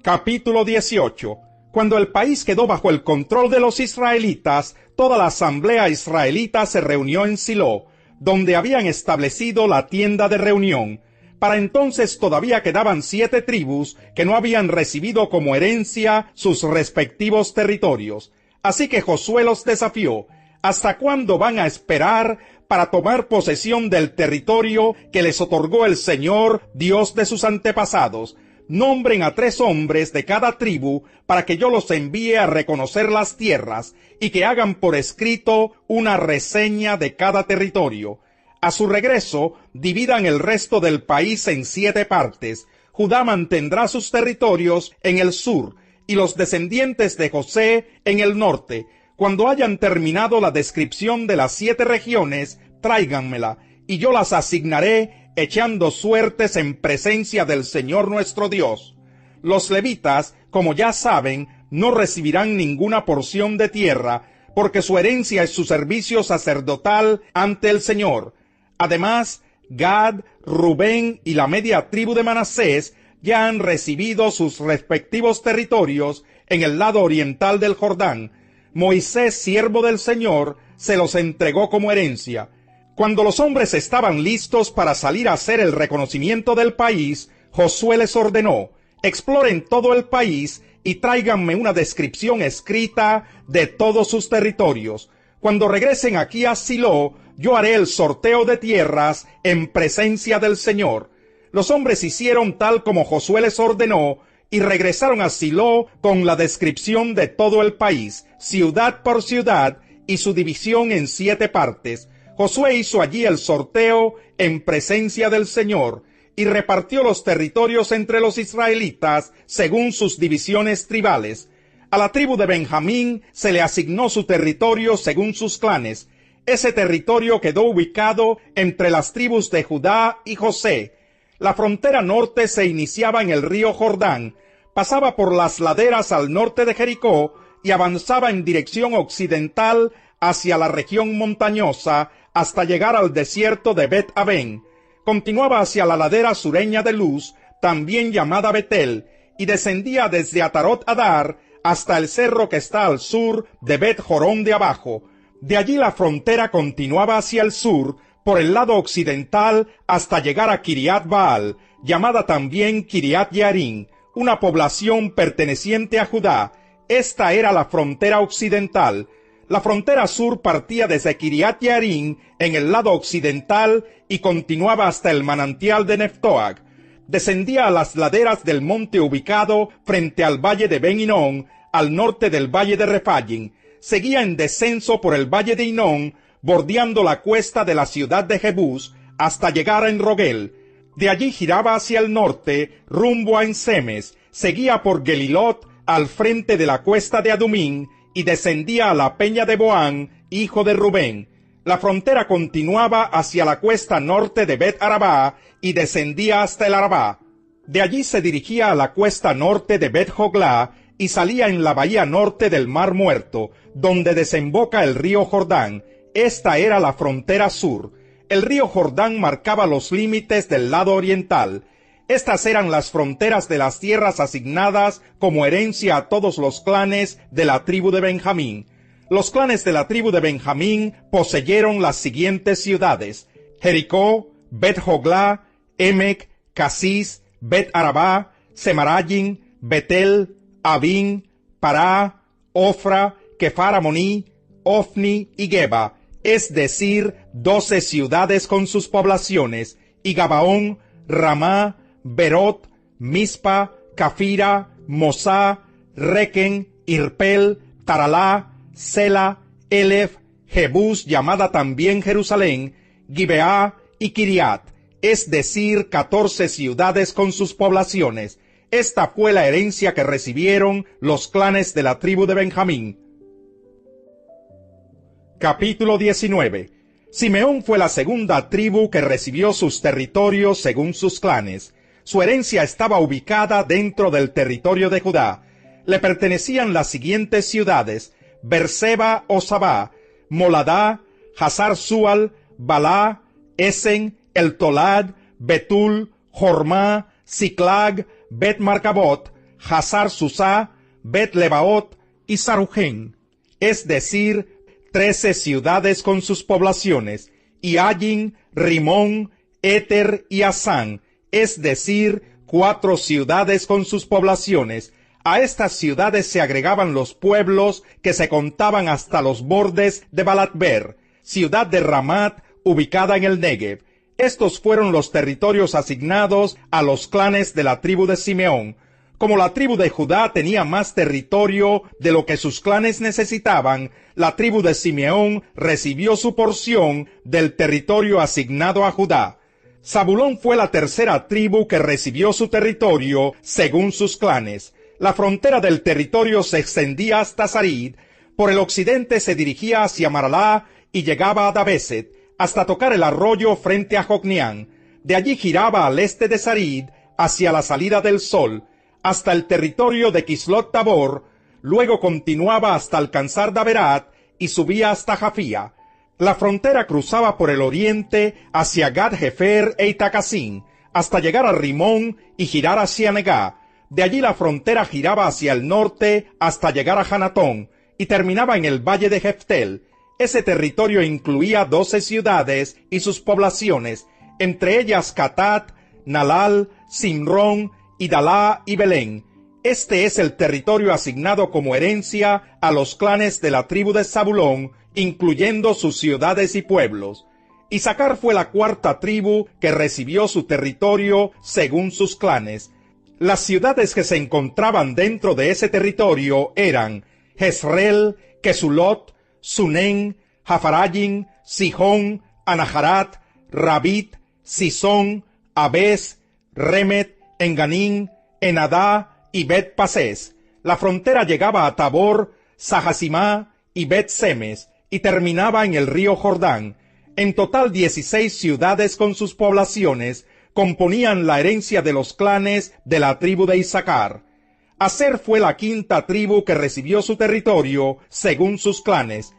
Capítulo 18. Cuando el país quedó bajo el control de los israelitas, toda la asamblea israelita se reunió en Silo, donde habían establecido la tienda de reunión. Para entonces todavía quedaban 7 tribus que no habían recibido como herencia sus respectivos territorios. Así que Josué los desafió: ¿hasta cuándo van a esperar para tomar posesión del territorio que les otorgó el Señor, Dios de sus antepasados? Nombren a 3 hombres de cada tribu para que yo los envíe a reconocer las tierras y que hagan por escrito una reseña de cada territorio. A su regreso, dividan el resto del país en 7 partes. Judá mantendrá sus territorios en el sur y los descendientes de José en el norte. Cuando hayan terminado la descripción de las 7 regiones, tráiganmela, y yo las asignaré echando suertes en presencia del Señor nuestro Dios. Los levitas, como ya saben, no recibirán ninguna porción de tierra, porque su herencia es su servicio sacerdotal ante el Señor. Además, Gad, Rubén y la media tribu de Manasés ya han recibido sus respectivos territorios en el lado oriental del Jordán. Moisés, siervo del Señor, se los entregó como herencia. Cuando los hombres estaban listos para salir a hacer el reconocimiento del país, Josué les ordenó: exploren todo el país y tráiganme una descripción escrita de todos sus territorios. Cuando regresen aquí a Silo, yo haré el sorteo de tierras en presencia del Señor. Los hombres hicieron tal como Josué les ordenó y regresaron a Silo con la descripción de todo el país, ciudad por ciudad, y su división en 7 partes. Josué hizo allí el sorteo en presencia del Señor y repartió los territorios entre los israelitas según sus divisiones tribales. A la tribu de Benjamín se le asignó su territorio según sus clanes. Ese territorio quedó ubicado entre las tribus de Judá y José. La frontera norte se iniciaba en el río Jordán, pasaba por las laderas al norte de Jericó y avanzaba en dirección occidental hacia la región montañosa hasta llegar al desierto de Bet-Aven. Continuaba hacia la ladera sureña de Luz, también llamada Betel, y descendía desde Atarot Adar hasta el cerro que está al sur de Bet-Jorón de abajo. De allí la frontera continuaba hacia el sur, por el lado occidental, hasta llegar a Kiriat Baal, llamada también Kiriat Yearim, una población perteneciente a Judá. Esta era la frontera occidental. La frontera sur partía desde Kiriat Yearim en el lado occidental y continuaba hasta el manantial de Neftoag. Descendía a las laderas del monte ubicado frente al valle de Ben Hinnom, al norte del valle de Rephaim. Seguía en descenso por el valle de Hinnom, bordeando la cuesta de la ciudad de Jebús, hasta llegar a Enrogel. De allí giraba hacia el norte, rumbo a Ensemes, seguía por Gelilot, al frente de la cuesta de Adumín, y descendía a la peña de Boán, hijo de Rubén. La frontera continuaba hacia la cuesta norte de Bet-Arabá y descendía hasta el Arabá. De allí se dirigía a la cuesta norte de Bet-Joglá y salía en la bahía norte del Mar Muerto, donde desemboca el río Jordán. Esta era la frontera sur. El río Jordán marcaba los límites del lado oriental. Estas eran las fronteras de las tierras asignadas como herencia a todos los clanes de la tribu de Benjamín. Los clanes de la tribu de Benjamín poseyeron las siguientes ciudades: Jericó, Bet-Joglá, Emec, Casis, Bet-Arabá, Semarayim, Betel, Avin, Pará, Ofra, Kefar Amoní, Ofni y Geba, es decir, 12 ciudades con sus poblaciones, y Gabaón, Ramá, Berot, Mispa, Cafira, Mosá, Requen, Irpel, Taralá, Sela, Elef, Jebús, llamada también Jerusalén, Gibeá y Kiriat, es decir, 14 ciudades con sus poblaciones. Esta fue la herencia que recibieron los clanes de la tribu de Benjamín. Capítulo 19. Simeón fue la segunda tribu que recibió sus territorios según sus clanes. Su herencia estaba ubicada dentro del territorio de Judá. Le pertenecían las siguientes ciudades: Berseba o Sabá, Moladá, Hazar Sual, Balá, Esen, El Tolad, Betul, Jormá, Siclag, Bet Marcabot, Hazar Susá, Bet Lebaot y Sarujén, es decir, 13 ciudades con sus poblaciones, y Ayin, Rimón, Éter y Asán, es decir, 4 ciudades con sus poblaciones. A estas ciudades se agregaban los pueblos que se contaban hasta los bordes de Balatber, ciudad de Ramat, ubicada en el Negev. Estos fueron los territorios asignados a los clanes de la tribu de Simeón. Como la tribu de Judá tenía más territorio de lo que sus clanes necesitaban, la tribu de Simeón recibió su porción del territorio asignado a Judá. Zabulón fue la tercera tribu que recibió su territorio según sus clanes. La frontera del territorio se extendía hasta Sarid, por el occidente se dirigía hacia Maralá y llegaba a Dabeset, hasta tocar el arroyo frente a Jocnián. De allí giraba al este de Sarid, hacia la salida del sol, hasta el territorio de Kislot Tabor, luego continuaba hasta alcanzar Daberat y subía hasta Jafía. La frontera cruzaba por el oriente hacia Gad-Hefer e Itacasín, hasta llegar a Rimón y girar hacia Negá. De allí la frontera giraba hacia el norte hasta llegar a Hanatón y terminaba en el valle de Jeftel. Ese territorio incluía 12 ciudades y sus poblaciones, entre ellas Catat, Nalal, Simrón, Idalá y Belén. Este es el territorio asignado como herencia a los clanes de la tribu de Zabulón, incluyendo sus ciudades y pueblos. Isacar fue la cuarta tribu que recibió su territorio según sus clanes. Las ciudades que se encontraban dentro de ese territorio eran Jezreel, Quesulot, Sunén, Jafarayim, Sijón, Anaharat, Rabit, Sisón, Abes, Remet, Enganín, Enadá y Bet-Pasés. La frontera llegaba a Tabor, Sahasimá y Bet-Semes y terminaba en el río Jordán. En total 16 ciudades con sus poblaciones componían la herencia de los clanes de la tribu de Isacar. Aser fue la quinta tribu que recibió su territorio según sus clanes.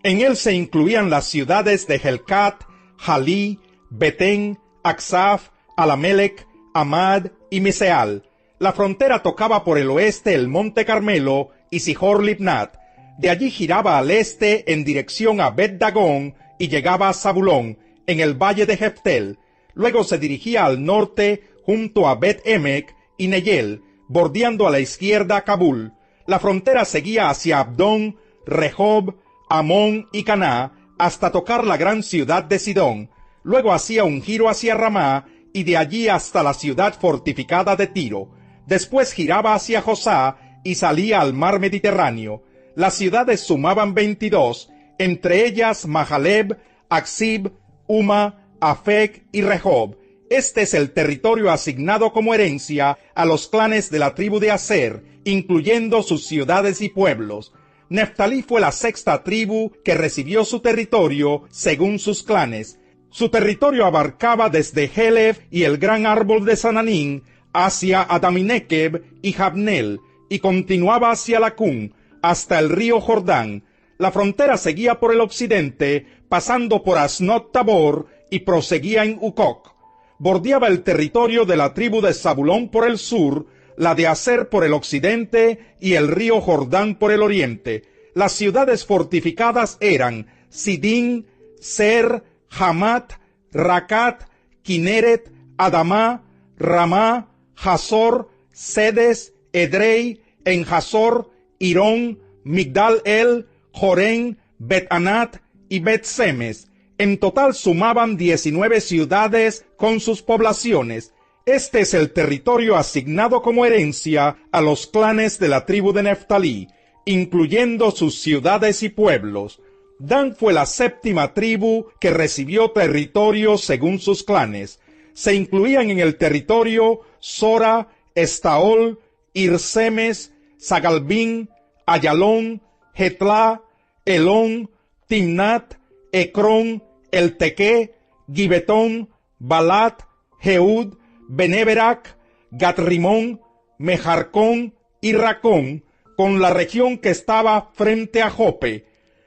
En él se incluían las ciudades de Helcat, Jalí, Betén, Aksaf, Alamelec, Amad y Miseal. La frontera tocaba por el oeste el monte Carmelo y Sihor Libnat. De allí giraba al este en dirección a Bet-Dagón y llegaba a Zabulón, en el valle de Jeftel. Luego se dirigía al norte junto a Bet-Emek y Neyel, bordeando a la izquierda Kabul. La frontera seguía hacia Abdón, Rehob, Amón y Caná, hasta tocar la gran ciudad de Sidón. Luego hacía un giro hacia Ramá y de allí hasta la ciudad fortificada de Tiro. Después giraba hacia Josá y salía al mar Mediterráneo. Las ciudades sumaban 22, entre ellas Mahaleb, Aksib, Uma, Afec y Rehob. Este es el territorio asignado como herencia a los clanes de la tribu de Aser, incluyendo sus ciudades y pueblos. Neftalí fue la sexta tribu que recibió su territorio según sus clanes. Su territorio abarcaba desde Helef y el gran árbol de Sananín hacia Adaminequeb y Jabnel, y continuaba hacia Lacún, hasta el río Jordán. La frontera seguía por el occidente, pasando por Asnot Tabor, y proseguía en Ucoc. Bordeaba el territorio de la tribu de Zabulón por el sur, la de Aser por el occidente y el río Jordán por el oriente. Las ciudades fortificadas eran Sidín, Ser, Hamat, Racat, Kineret, Adamá, Ramá, Hazor, Sedes, Edrei, Enhazor, Irón, Migdal-El, Jorén, Bet-Anat y Bet-Semes. En total sumaban 19 ciudades con sus poblaciones. Este es el territorio asignado como herencia a los clanes de la tribu de Neftalí, incluyendo sus ciudades y pueblos. Dan fue la séptima tribu que recibió territorio según sus clanes. Se incluían en el territorio Sora, Estaol, Irsemes, Sagalbín, Ayalón, Getlá, Elón, Timnat, Ecrón, Eltequé, Gibetón, Balat, Jeud, Beneberac, Gatrimón, Mejarcón y Racón, con la región que estaba frente a Jope.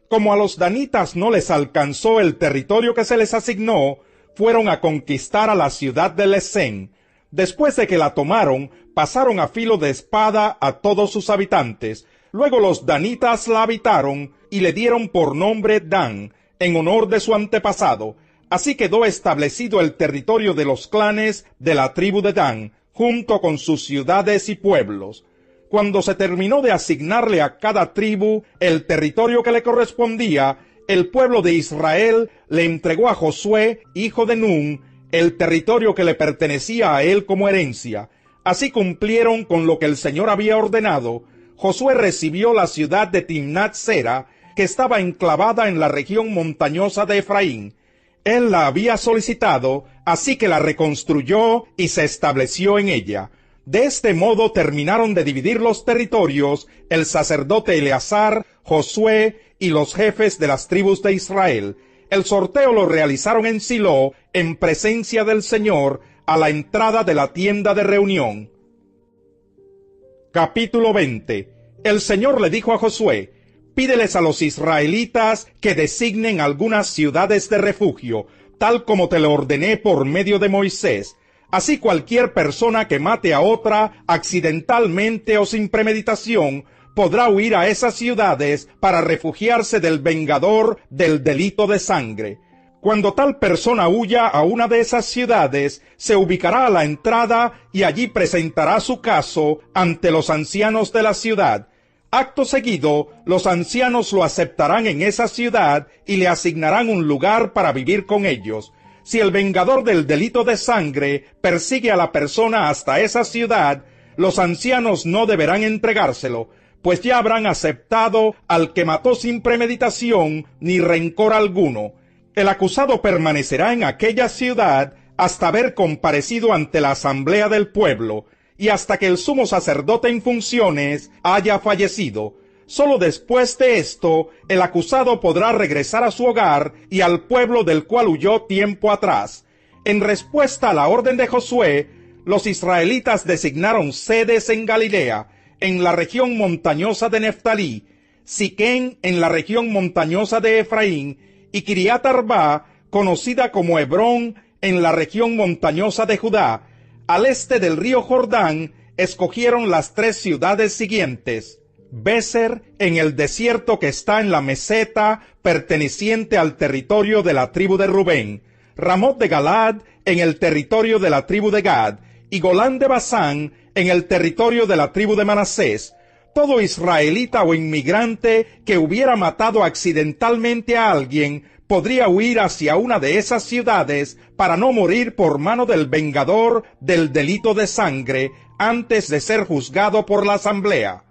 Como a los danitas no les alcanzó el territorio que se les asignó, fueron a conquistar a la ciudad de Lesén. Después de que la tomaron, pasaron a filo de espada a todos sus habitantes. Luego los danitas la habitaron y le dieron por nombre Dan, en honor de su antepasado. Así quedó establecido el territorio de los clanes de la tribu de Dan, junto con sus ciudades y pueblos. Cuando se terminó de asignarle a cada tribu el territorio que le correspondía, el pueblo de Israel le entregó a Josué, hijo de Nun, el territorio que le pertenecía a él como herencia. Así cumplieron con lo que el Señor había ordenado. Josué recibió la ciudad de Timnat Sera, que estaba enclavada en la región montañosa de Efraín. Él la había solicitado, así que la reconstruyó y se estableció en ella. De este modo terminaron de dividir los territorios el sacerdote Eleazar, Josué y los jefes de las tribus de Israel. El sorteo lo realizaron en Silo, en presencia del Señor, a la entrada de la tienda de reunión. Capítulo 20. El Señor le dijo a Josué: pídeles a los israelitas que designen algunas ciudades de refugio, tal como te lo ordené por medio de Moisés. Así cualquier persona que mate a otra accidentalmente o sin premeditación podrá huir a esas ciudades para refugiarse del vengador del delito de sangre. Cuando tal persona huya a una de esas ciudades, se ubicará a la entrada y allí presentará su caso ante los ancianos de la ciudad. Acto seguido, los ancianos lo aceptarán en esa ciudad y le asignarán un lugar para vivir con ellos. Si el vengador del delito de sangre persigue a la persona hasta esa ciudad, los ancianos no deberán entregárselo, pues ya habrán aceptado al que mató sin premeditación ni rencor alguno. El acusado permanecerá en aquella ciudad hasta haber comparecido ante la asamblea del pueblo y hasta que el sumo sacerdote en funciones haya fallecido. Solo después de esto, el acusado podrá regresar a su hogar y al pueblo del cual huyó tiempo atrás. En respuesta a la orden de Josué, los israelitas designaron sedes en Galilea, en la región montañosa de Neftalí, Siquén en la región montañosa de Efraín, y Kiriat Arba, conocida como Hebrón, en la región montañosa de Judá. Al este del río Jordán, escogieron las 3 ciudades siguientes: Béser, en el desierto que está en la meseta perteneciente al territorio de la tribu de Rubén; Ramot de Galad, en el territorio de la tribu de Gad; y Golán de Basán, en el territorio de la tribu de Manasés. Todo israelita o inmigrante que hubiera matado accidentalmente a alguien podría huir hacia una de esas ciudades para no morir por mano del vengador del delito de sangre antes de ser juzgado por la asamblea.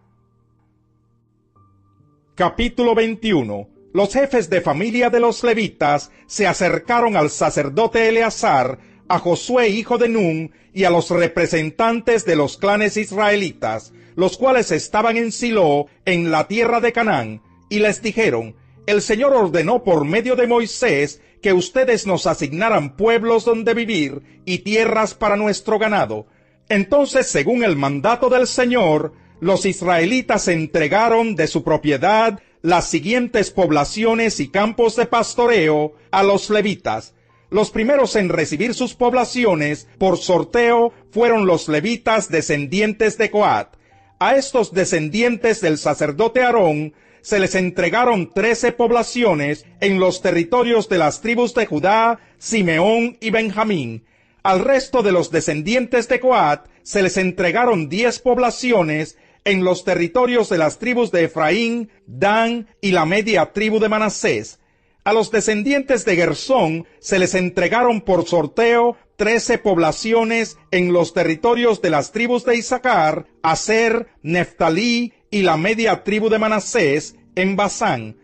Capítulo 21. Los jefes de familia de los levitas se acercaron al sacerdote Eleazar, a Josué hijo de Nun, y a los representantes de los clanes israelitas, los cuales estaban en Silo, en la tierra de Canaán, y les dijeron: el Señor ordenó por medio de Moisés que ustedes nos asignaran pueblos donde vivir y tierras para nuestro ganado. Entonces, según el mandato del Señor, los israelitas entregaron de su propiedad las siguientes poblaciones y campos de pastoreo a los levitas. Los primeros en recibir sus poblaciones por sorteo fueron los levitas descendientes de Coat. A estos descendientes del sacerdote Aarón se les entregaron 13 poblaciones en los territorios de las tribus de Judá, Simeón y Benjamín. Al resto de los descendientes de Coat se les entregaron 10 poblaciones en los territorios de las tribus de Efraín, Dan y la media tribu de Manasés. A los descendientes de Gersón se les entregaron por sorteo 13 poblaciones en los territorios de las tribus de Isaacar, Aser, Neftalí y la media tribu de Manasés en Basán.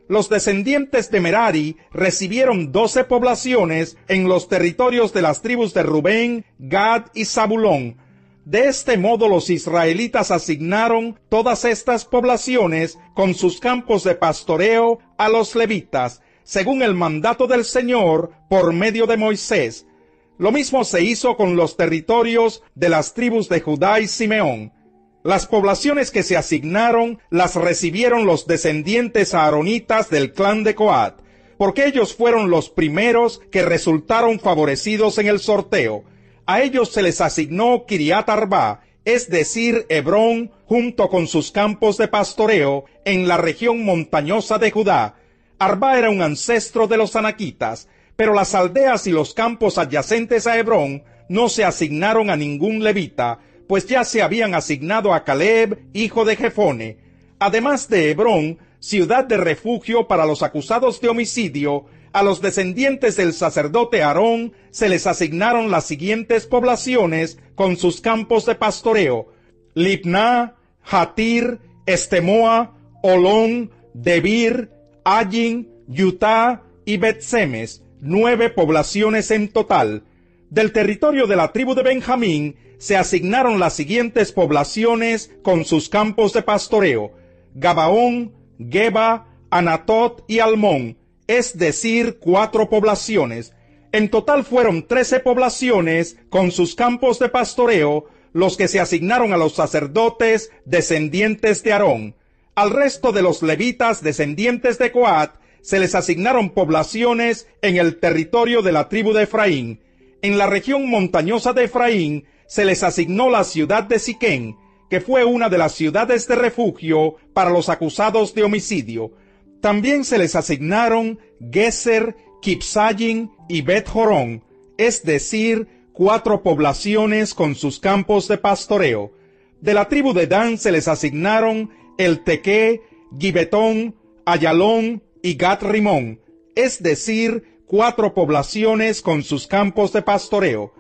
Los descendientes de Merari recibieron 12 poblaciones en los territorios de las tribus de Rubén, Gad y Zabulón. De este modo los israelitas asignaron todas estas poblaciones con sus campos de pastoreo a los levitas, según el mandato del Señor por medio de Moisés. Lo mismo se hizo con los territorios de las tribus de Judá y Simeón. Las poblaciones que se asignaron las recibieron los descendientes aaronitas del clan de Coat, porque ellos fueron los primeros que resultaron favorecidos en el sorteo. A ellos se les asignó Kiriat Arba, es decir, Hebrón, junto con sus campos de pastoreo en la región montañosa de Judá. Arba era un ancestro de los anaquitas, pero las aldeas y los campos adyacentes a Hebrón no se asignaron a ningún levita, pues ya se habían asignado a Caleb, hijo de Jefone. Además de Hebrón, ciudad de refugio para los acusados de homicidio, a los descendientes del sacerdote Aarón se les asignaron las siguientes poblaciones con sus campos de pastoreo: Libná, Jatir, Estemoa, Olón, Debir, Ayin, Yutá y Bet-Semes, 9 poblaciones en total. Del territorio de la tribu de Benjamín se asignaron las siguientes poblaciones con sus campos de pastoreo: Gabaón, Geba, Anatot y Almón, es decir, 4 poblaciones. En total fueron 13 poblaciones con sus campos de pastoreo los que se asignaron a los sacerdotes descendientes de Aarón. Al resto de los levitas descendientes de Coat se les asignaron poblaciones en el territorio de la tribu de Efraín. En la región montañosa de Efraín se les asignó la ciudad de Siquén, que fue una de las ciudades de refugio para los acusados de homicidio. También se les asignaron Geser, Kipsayim y Bet-Jorón, es decir, 4 poblaciones con sus campos de pastoreo. De la tribu de Dan se les asignaron El-Tequé, Gibetón, Ayalón y Gat-Rimón, es decir, 4 poblaciones con sus campos de pastoreo.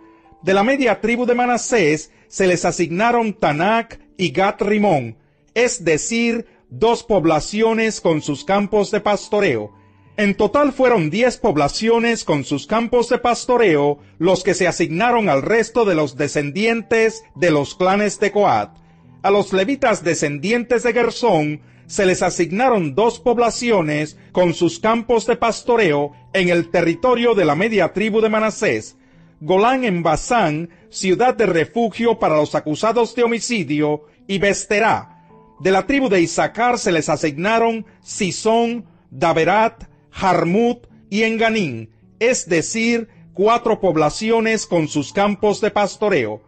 De la media tribu de Manasés se les asignaron Tanac y Gat-Rimón, es decir, 2 poblaciones con sus campos de pastoreo. En total fueron 10 poblaciones con sus campos de pastoreo los que se asignaron al resto de los descendientes de los clanes de Coat. A los levitas descendientes de Gersón se les asignaron 2 poblaciones con sus campos de pastoreo en el territorio de la media tribu de Manasés: Golán en Basán, ciudad de refugio para los acusados de homicidio, y Besterá. De la tribu de Isaacar se les asignaron Sisón, Daberat, Jarmut y Enganín, es decir, 4 poblaciones con sus campos de pastoreo.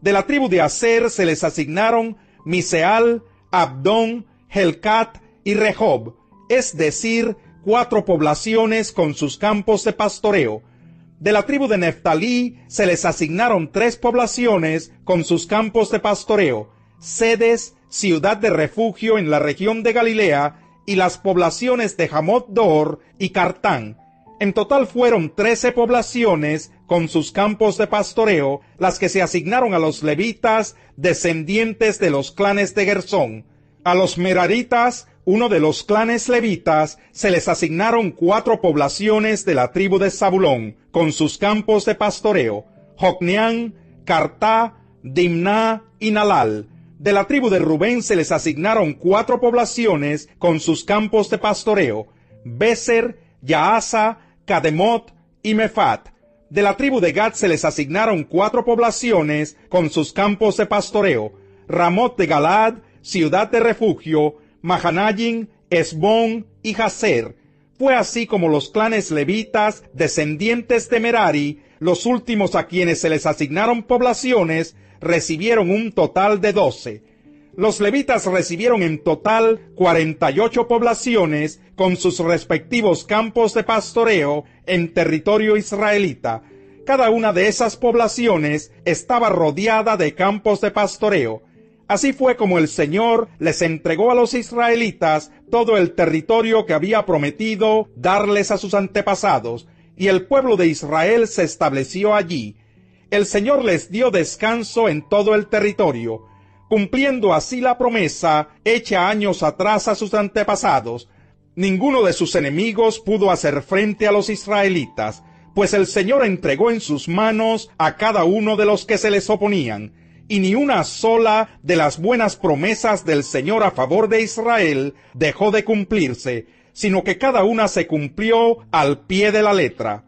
De la tribu de Aser se les asignaron Miseal, Abdón, Helcat y Rehob, es decir, 4 poblaciones con sus campos de pastoreo. De la tribu de Neftalí se les asignaron 3 poblaciones con sus campos de pastoreo: Sedes, ciudad de refugio en la región de Galilea, y las poblaciones de Hamot-Dor y Cartán. En total fueron 13 poblaciones con sus campos de pastoreo las que se asignaron a los levitas descendientes de los clanes de Gersón. A los meraritas, uno de los clanes levitas, se les asignaron 4 poblaciones de la tribu de Zabulón con sus campos de pastoreo: Jocneán, Cartá, Dimná y Nalal. De la tribu de Rubén se les asignaron 4 poblaciones con sus campos de pastoreo: Beser, Yaasa, Cademot y Mefat. De la tribu de Gad se les asignaron 4 poblaciones con sus campos de pastoreo: Ramot de Galad, ciudad de refugio, Mahanayim, Esbón y Jazer. Fue así como los clanes levitas, descendientes de Merari, los últimos a quienes se les asignaron poblaciones, recibieron un total de 12. Los levitas recibieron en total 48 poblaciones con sus respectivos campos de pastoreo en territorio israelita. Cada una de esas poblaciones estaba rodeada de campos de pastoreo. Así fue como el Señor les entregó a los israelitas todo el territorio que había prometido darles a sus antepasados, y el pueblo de Israel se estableció allí. El Señor les dio descanso en todo el territorio, cumpliendo así la promesa hecha años atrás a sus antepasados. Ninguno de sus enemigos pudo hacer frente a los israelitas, pues el Señor entregó en sus manos a cada uno de los que se les oponían, y ni una sola de las buenas promesas del Señor a favor de Israel dejó de cumplirse, sino que cada una se cumplió al pie de la letra.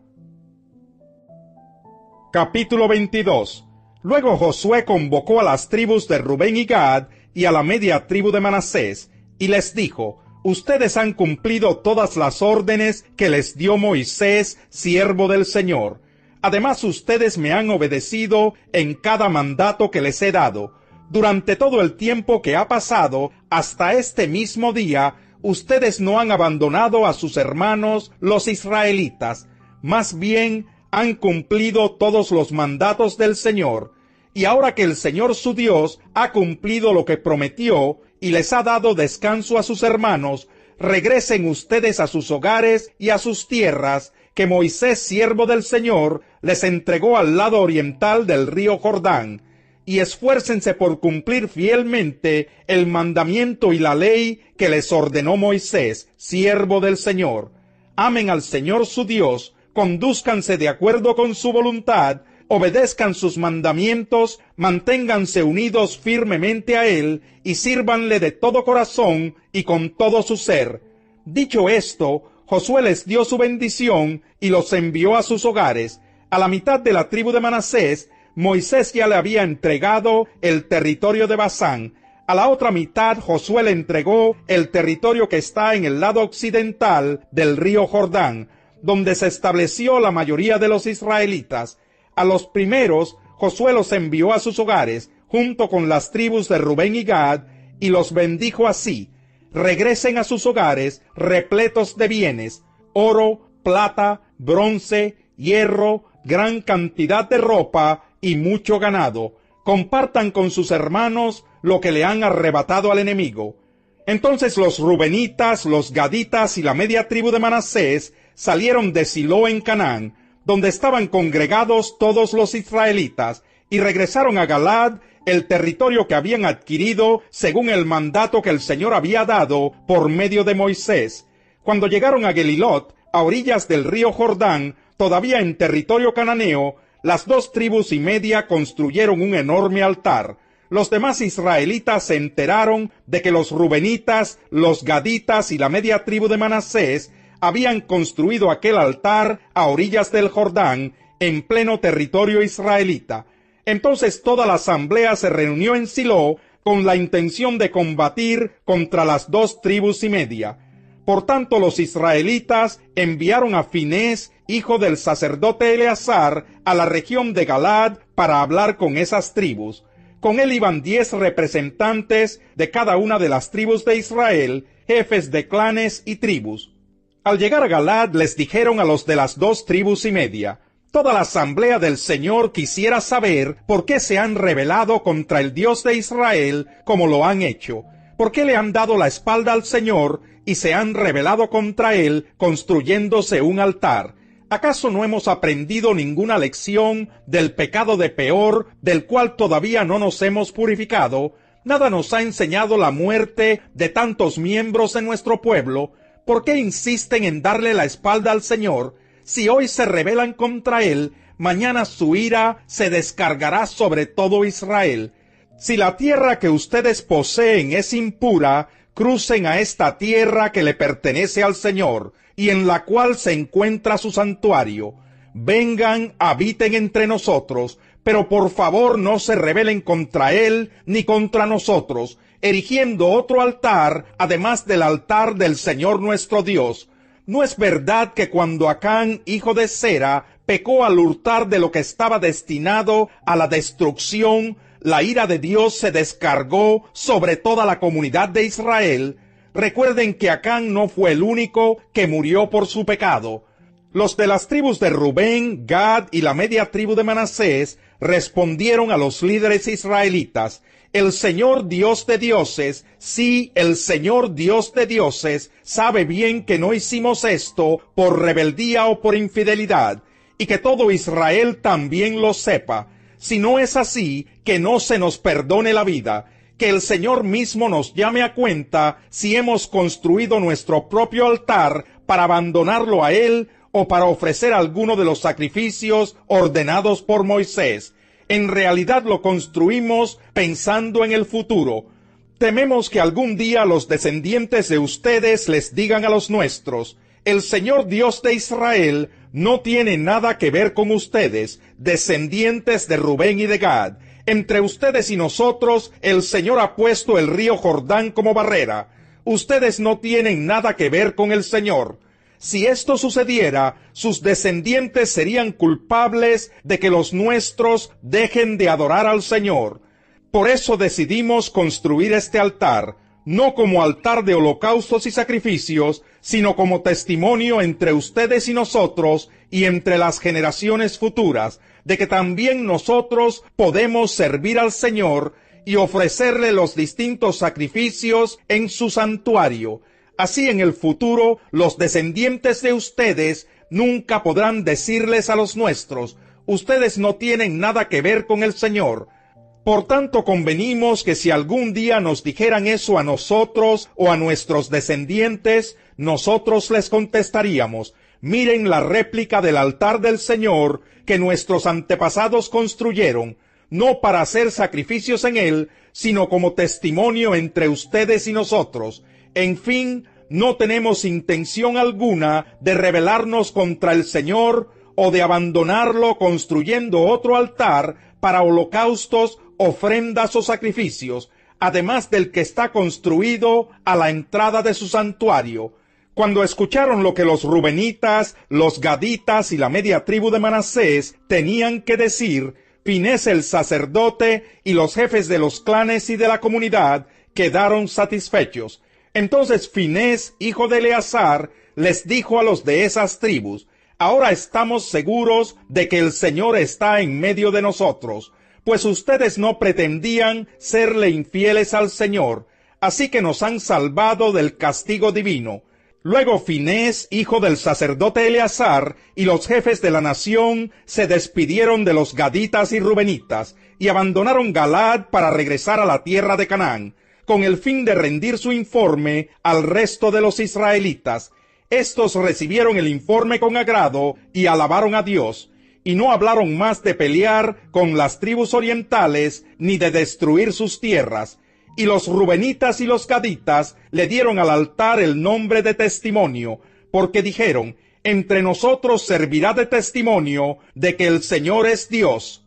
Capítulo 22. Luego Josué convocó a las tribus de Rubén y Gad y a la media tribu de Manasés, y les dijo: Ustedes han cumplido todas las órdenes que les dio Moisés, siervo del Señor. Además, ustedes me han obedecido en cada mandato que les he dado. Durante todo el tiempo que ha pasado, hasta este mismo día, ustedes no han abandonado a sus hermanos los israelitas. Más bien, han cumplido todos los mandatos del Señor. Y ahora que el Señor su Dios ha cumplido lo que prometió y les ha dado descanso a sus hermanos, regresen ustedes a sus hogares y a sus tierras, que Moisés, siervo del Señor, les entregó al lado oriental del río Jordán, y esfuércense por cumplir fielmente el mandamiento y la ley que les ordenó Moisés, siervo del Señor. Amen al Señor su Dios, condúzcanse de acuerdo con su voluntad, obedezcan sus mandamientos, manténganse unidos firmemente a Él, y sírvanle de todo corazón y con todo su ser. Dicho esto, Josué les dio su bendición y los envió a sus hogares. A la mitad de la tribu de Manasés, Moisés ya le había entregado el territorio de Basán. A la otra mitad, Josué le entregó el territorio que está en el lado occidental del río Jordán, donde se estableció la mayoría de los israelitas. A los primeros, Josué los envió a sus hogares, junto con las tribus de Rubén y Gad, y los bendijo así: regresen a sus hogares repletos de bienes, oro, plata, bronce, hierro, gran cantidad de ropa y mucho ganado. Compartan con sus hermanos lo que le han arrebatado al enemigo. Entonces los rubenitas, los gaditas y la media tribu de Manasés salieron de Silo en Canaán, donde estaban congregados todos los israelitas, y regresaron a Galad, el territorio que habían adquirido según el mandato que el Señor había dado por medio de Moisés. Cuando llegaron a Gelilot, a orillas del río Jordán, todavía en territorio cananeo, las 2 tribus y media construyeron un enorme altar. Los demás israelitas se enteraron de que los rubenitas, los gaditas y la media tribu de Manasés habían construido aquel altar a orillas del Jordán, en pleno territorio israelita. Entonces toda la asamblea se reunió en Silo con la intención de combatir contra las 2 tribus y media. Por tanto, los israelitas enviaron a Finés, hijo del sacerdote Eleazar, a la región de Galad para hablar con esas tribus. Con él iban 10 representantes de cada una de las tribus de Israel, jefes de clanes y tribus. Al llegar a Galad les dijeron a los de las 2 tribus y media: toda la asamblea del Señor quisiera saber por qué se han rebelado contra el Dios de Israel como lo han hecho. ¿Por qué le han dado la espalda al Señor y se han rebelado contra él construyéndose un altar? ¿Acaso no hemos aprendido ninguna lección del pecado de Peor, del cual todavía no nos hemos purificado? ¿Nada nos ha enseñado la muerte de tantos miembros en nuestro pueblo? ¿Por qué insisten en darle la espalda al Señor? Si hoy se rebelan contra él, mañana su ira se descargará sobre todo Israel. Si la tierra que ustedes poseen es impura, crucen a esta tierra que le pertenece al Señor, y en la cual se encuentra su santuario. Vengan, habiten entre nosotros, pero por favor no se rebelen contra él ni contra nosotros, erigiendo otro altar, además del altar del Señor nuestro Dios. ¿No es verdad que cuando Acán, hijo de Zera, pecó al hurtar de lo que estaba destinado a la destrucción, la ira de Dios se descargó sobre toda la comunidad de Israel? Recuerden que Acán no fue el único que murió por su pecado. Los de las tribus de Rubén, Gad y la media tribu de Manasés respondieron a los líderes israelitas: el Señor Dios de dioses, sí, el Señor Dios de dioses, sabe bien que no hicimos esto por rebeldía o por infidelidad, y que todo Israel también lo sepa. Si no es así, que no se nos perdone la vida. Que el Señor mismo nos llame a cuenta si hemos construido nuestro propio altar para abandonarlo a Él o para ofrecer alguno de los sacrificios ordenados por Moisés. En realidad lo construimos pensando en el futuro. Tememos que algún día los descendientes de ustedes les digan a los nuestros: el Señor Dios de Israel no tiene nada que ver con ustedes, descendientes de Rubén y de Gad. Entre ustedes y nosotros, el Señor ha puesto el río Jordán como barrera. Ustedes no tienen nada que ver con el Señor. Si esto sucediera, sus descendientes serían culpables de que los nuestros dejen de adorar al Señor. Por eso decidimos construir este altar, no como altar de holocaustos y sacrificios, sino como testimonio entre ustedes y nosotros y entre las generaciones futuras, de que también nosotros podemos servir al Señor y ofrecerle los distintos sacrificios en su santuario. Así en el futuro los descendientes de ustedes nunca podrán decirles a los nuestros: ustedes no tienen nada que ver con el Señor. Por tanto, convenimos que si algún día nos dijeran eso a nosotros o a nuestros descendientes, nosotros les contestaríamos: miren la réplica del altar del Señor que nuestros antepasados construyeron, no para hacer sacrificios en él, sino como testimonio entre ustedes y nosotros. En fin, no tenemos intención alguna de rebelarnos contra el Señor o de abandonarlo construyendo otro altar para holocaustos, ofrendas o sacrificios, además del que está construido a la entrada de su santuario. Cuando escucharon lo que los rubenitas, los gaditas y la media tribu de Manasés tenían que decir, Finés el sacerdote y los jefes de los clanes y de la comunidad quedaron satisfechos. Entonces Finés, hijo de Eleazar, les dijo a los de esas tribus: ahora estamos seguros de que el Señor está en medio de nosotros, pues ustedes no pretendían serle infieles al Señor, así que nos han salvado del castigo divino. Luego Finés, hijo del sacerdote Eleazar, y los jefes de la nación se despidieron de los gaditas y rubenitas, y abandonaron Galaad para regresar a la tierra de Canaán, con el fin de rendir su informe al resto de los israelitas. Estos recibieron el informe con agrado y alabaron a Dios, y no hablaron más de pelear con las tribus orientales ni de destruir sus tierras. Y los rubenitas y los gaditas le dieron al altar el nombre de testimonio, porque dijeron: entre nosotros servirá de testimonio de que el Señor es Dios.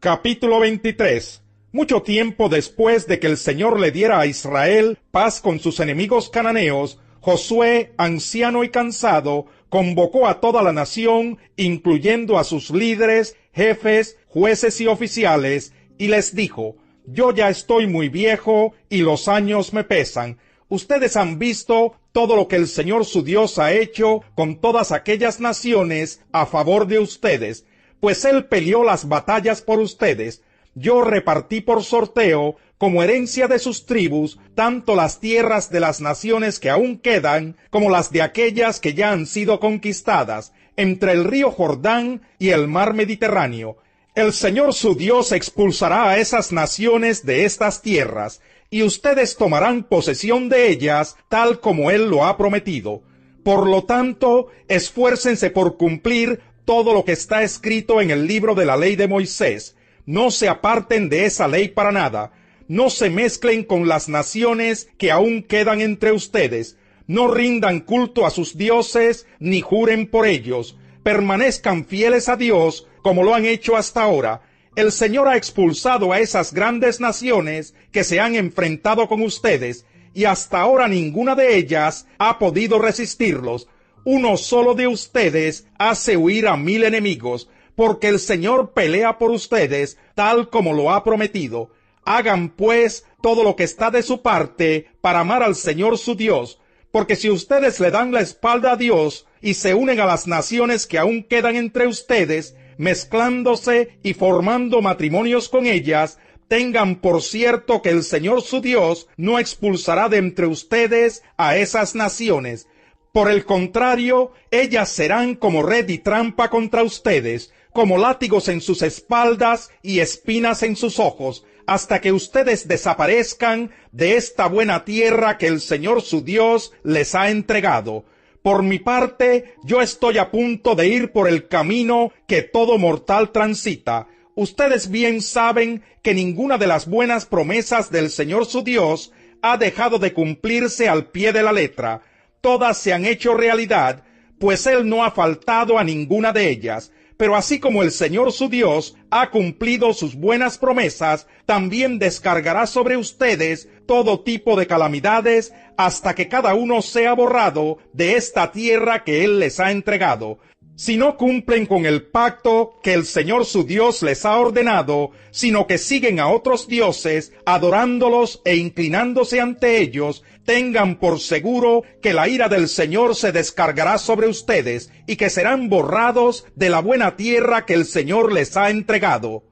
Capítulo 23. Mucho tiempo después de que el Señor le diera a Israel paz con sus enemigos cananeos, Josué, anciano y cansado, convocó a toda la nación, incluyendo a sus líderes, jefes, jueces y oficiales, y les dijo: yo ya estoy muy viejo y los años me pesan. Ustedes han visto todo lo que el Señor su Dios ha hecho con todas aquellas naciones a favor de ustedes, pues Él peleó las batallas por ustedes. Yo repartí por sorteo, como herencia de sus tribus, tanto las tierras de las naciones que aún quedan, como las de aquellas que ya han sido conquistadas, entre el río Jordán y el mar Mediterráneo. El Señor su Dios expulsará a esas naciones de estas tierras, y ustedes tomarán posesión de ellas, tal como Él lo ha prometido. Por lo tanto, esfuércense por cumplir todo lo que está escrito en el libro de la ley de Moisés. No se aparten de esa ley para nada. No se mezclen con las naciones que aún quedan entre ustedes. No rindan culto a sus dioses, ni juren por ellos. Permanezcan fieles a Dios, como lo han hecho hasta ahora. El Señor ha expulsado a esas grandes naciones que se han enfrentado con ustedes, y hasta ahora ninguna de ellas ha podido resistirlos. Uno solo de ustedes hace huir a 1000 enemigos, porque el Señor pelea por ustedes, tal como lo ha prometido. Hagan, pues, todo lo que está de su parte para amar al Señor su Dios, porque si ustedes le dan la espalda a Dios y se unen a las naciones que aún quedan entre ustedes, mezclándose y formando matrimonios con ellas, tengan por cierto que el Señor su Dios no expulsará de entre ustedes a esas naciones. Por el contrario, ellas serán como red y trampa contra ustedes, como látigos en sus espaldas y espinas en sus ojos, hasta que ustedes desaparezcan de esta buena tierra que el Señor su Dios les ha entregado. Por mi parte, yo estoy a punto de ir por el camino que todo mortal transita. Ustedes bien saben que ninguna de las buenas promesas del Señor su Dios ha dejado de cumplirse al pie de la letra. Todas se han hecho realidad, pues Él no ha faltado a ninguna de ellas. Pero así como el Señor su Dios ha cumplido sus buenas promesas, también descargará sobre ustedes todo tipo de calamidades, hasta que cada uno sea borrado de esta tierra que Él les ha entregado. Si no cumplen con el pacto que el Señor su Dios les ha ordenado, sino que siguen a otros dioses, adorándolos e inclinándose ante ellos, tengan por seguro que la ira del Señor se descargará sobre ustedes y que serán borrados de la buena tierra que el Señor les ha entregado.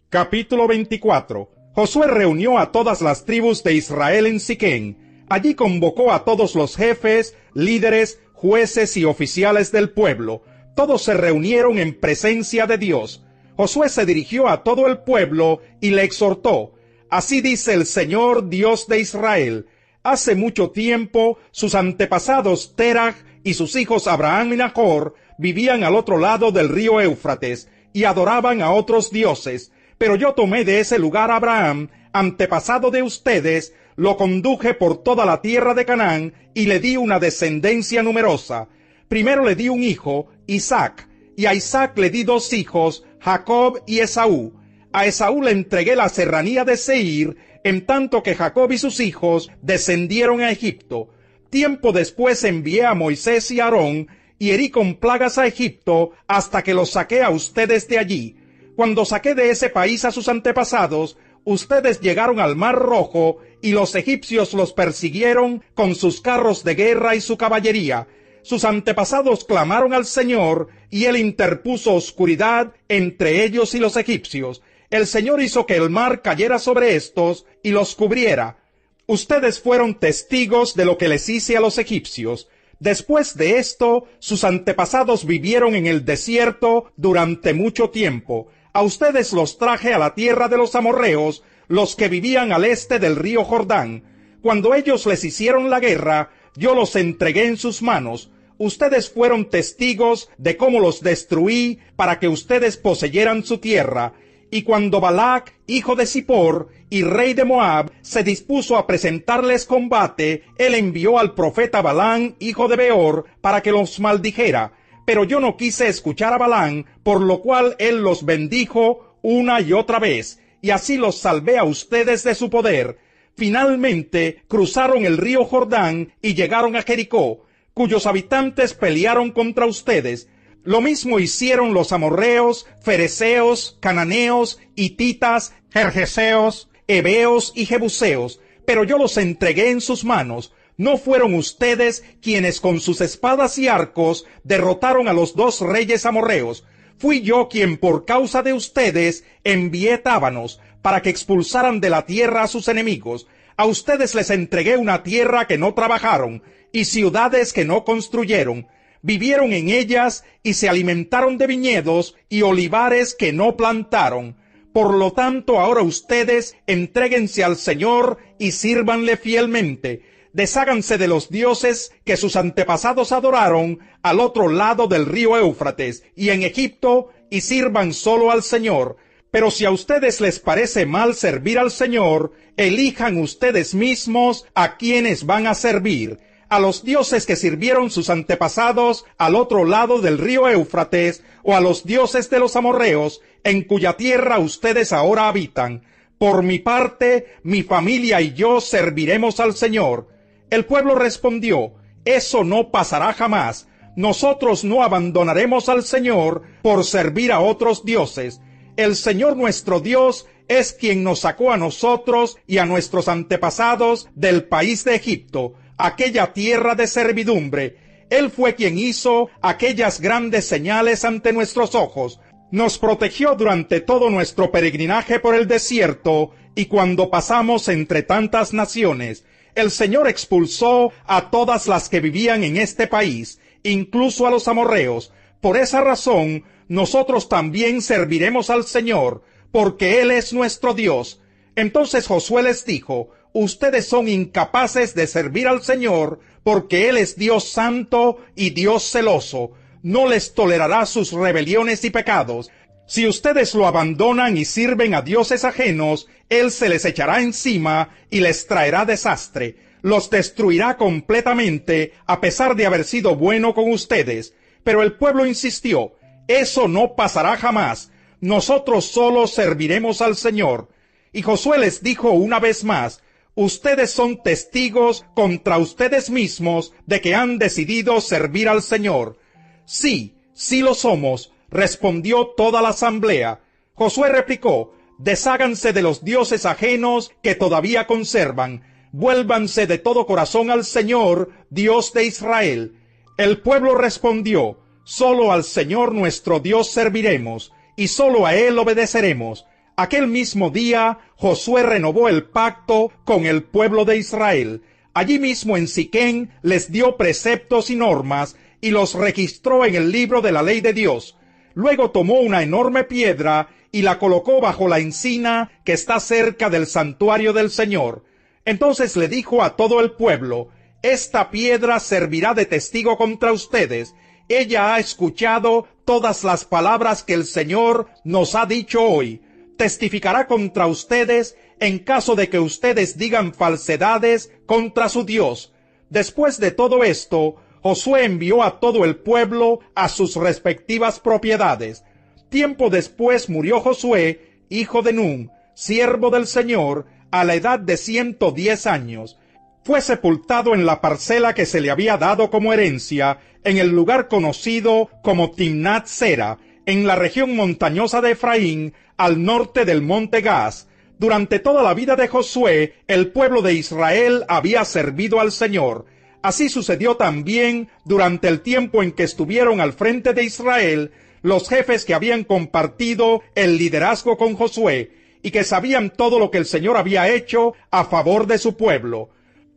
Capítulo 24. Josué reunió a todas las tribus de Israel en Siquén. Allí convocó a todos los jefes, líderes, jueces y oficiales del pueblo. Todos se reunieron en presencia de Dios. Josué se dirigió a todo el pueblo y le exhortó: así dice el Señor, Dios de Israel: hace mucho tiempo sus antepasados Terach y sus hijos Abraham y Nahor vivían al otro lado del río Éufrates y adoraban a otros dioses. Pero yo tomé de ese lugar a Abraham, antepasado de ustedes, lo conduje por toda la tierra de Canaán y le di una descendencia numerosa. Primero le di un hijo, Isaac, y a Isaac le di 2 hijos, Jacob y Esaú. A Esaú le entregué la serranía de Seir, en tanto que Jacob y sus hijos descendieron a Egipto. Tiempo después envié a Moisés y Aarón, y herí con plagas a Egipto hasta que los saqué a ustedes de allí. Cuando saqué de ese país a sus antepasados, ustedes llegaron al Mar Rojo, y los egipcios los persiguieron con sus carros de guerra y su caballería. Sus antepasados clamaron al Señor, y Él interpuso oscuridad entre ellos y los egipcios. El Señor hizo que el mar cayera sobre estos y los cubriera. Ustedes fueron testigos de lo que les hice a los egipcios. Después de esto, sus antepasados vivieron en el desierto durante mucho tiempo. A ustedes los traje a la tierra de los amorreos, los que vivían al este del río Jordán. Cuando ellos les hicieron la guerra, yo los entregué en sus manos. Ustedes fueron testigos de cómo los destruí para que ustedes poseyeran su tierra. Y cuando Balac, hijo de Zippor, y rey de Moab, se dispuso a presentarles combate, él envió al profeta Balaam, hijo de Beor, para que los maldijera. Pero yo no quise escuchar a Balaam, por lo cual él los bendijo una y otra vez, y así los salvé a ustedes de su poder. Finalmente cruzaron el río Jordán y llegaron a Jericó, cuyos habitantes pelearon contra ustedes. Lo mismo hicieron los amorreos, fereceos, cananeos, hititas, gergeseos, heveos y jebuseos, pero yo los entregué en sus manos. ¿No fueron ustedes quienes con sus espadas y arcos derrotaron a los 2 reyes amorreos? Fui yo quien por causa de ustedes envié tábanos para que expulsaran de la tierra a sus enemigos. A ustedes les entregué una tierra que no trabajaron y ciudades que no construyeron. Vivieron en ellas y se alimentaron de viñedos y olivares que no plantaron. Por lo tanto, ahora ustedes entréguense al Señor y sírvanle fielmente. Desháganse de los dioses que sus antepasados adoraron al otro lado del río Éufrates y en Egipto, y sirvan solo al Señor. Pero si a ustedes les parece mal servir al Señor, elijan ustedes mismos a quienes van a servir. A los dioses que sirvieron sus antepasados al otro lado del río Éufrates, o a los dioses de los amorreos, en cuya tierra ustedes ahora habitan. Por mi parte, mi familia y yo serviremos al Señor. El pueblo respondió: eso no pasará jamás. Nosotros no abandonaremos al Señor por servir a otros dioses. El Señor nuestro Dios es quien nos sacó a nosotros y a nuestros antepasados del país de Egipto, aquella tierra de servidumbre. Él fue quien hizo aquellas grandes señales ante nuestros ojos. Nos protegió durante todo nuestro peregrinaje por el desierto y cuando pasamos entre tantas naciones. El Señor expulsó a todas las que vivían en este país, incluso a los amorreos. Por esa razón, nosotros también serviremos al Señor, porque Él es nuestro Dios. Entonces Josué les dijo: ustedes son incapaces de servir al Señor, porque Él es Dios santo y Dios celoso. No les tolerará sus rebeliones y pecados. Si ustedes lo abandonan y sirven a dioses ajenos, Él se les echará encima y les traerá desastre. Los destruirá completamente, a pesar de haber sido bueno con ustedes. Pero el pueblo insistió: eso no pasará jamás. Nosotros solo serviremos al Señor. Y Josué les dijo una vez más: ustedes son testigos contra ustedes mismos de que han decidido servir al Señor. Sí, sí lo somos, respondió toda la asamblea. Josué replicó: desháganse de los dioses ajenos que todavía conservan. Vuélvanse de todo corazón al Señor, Dios de Israel. El pueblo respondió: solo al Señor nuestro Dios serviremos, y solo a Él obedeceremos. Aquel mismo día, Josué renovó el pacto con el pueblo de Israel. Allí mismo en Siquén les dio preceptos y normas, y los registró en el libro de la ley de Dios. Luego tomó una enorme piedra y la colocó bajo la encina que está cerca del santuario del Señor. Entonces le dijo a todo el pueblo: esta piedra servirá de testigo contra ustedes. Ella ha escuchado todas las palabras que el Señor nos ha dicho hoy. Testificará contra ustedes en caso de que ustedes digan falsedades contra su Dios. Después de todo esto, Josué envió a todo el pueblo a sus respectivas propiedades. Tiempo después murió Josué, hijo de Nun, siervo del Señor, a la edad de 110 años. fue sepultado en la parcela que se le había dado como herencia en el lugar conocido como Timnat Sera, en la región montañosa de Efraín, al norte del monte Gaz. Durante toda la vida de Josué, el pueblo de Israel había servido al Señor. Así sucedió también durante el tiempo en que estuvieron al frente de Israel los jefes que habían compartido el liderazgo con Josué y que sabían todo lo que el Señor había hecho a favor de su pueblo.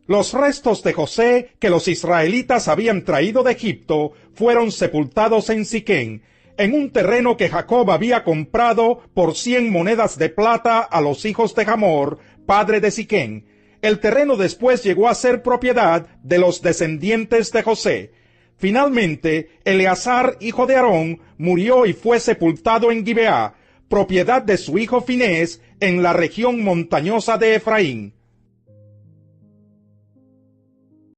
Los restos de José que los israelitas habían traído de Egipto fueron sepultados en Siquén, en un terreno que Jacob había comprado por 100 monedas de plata a los hijos de Hamor, padre de Siquén. El terreno después llegó a ser propiedad de los descendientes de José. Finalmente, Eleazar, hijo de Aarón, murió y fue sepultado en Gibeá, propiedad de su hijo Finés, en la región montañosa de Efraín.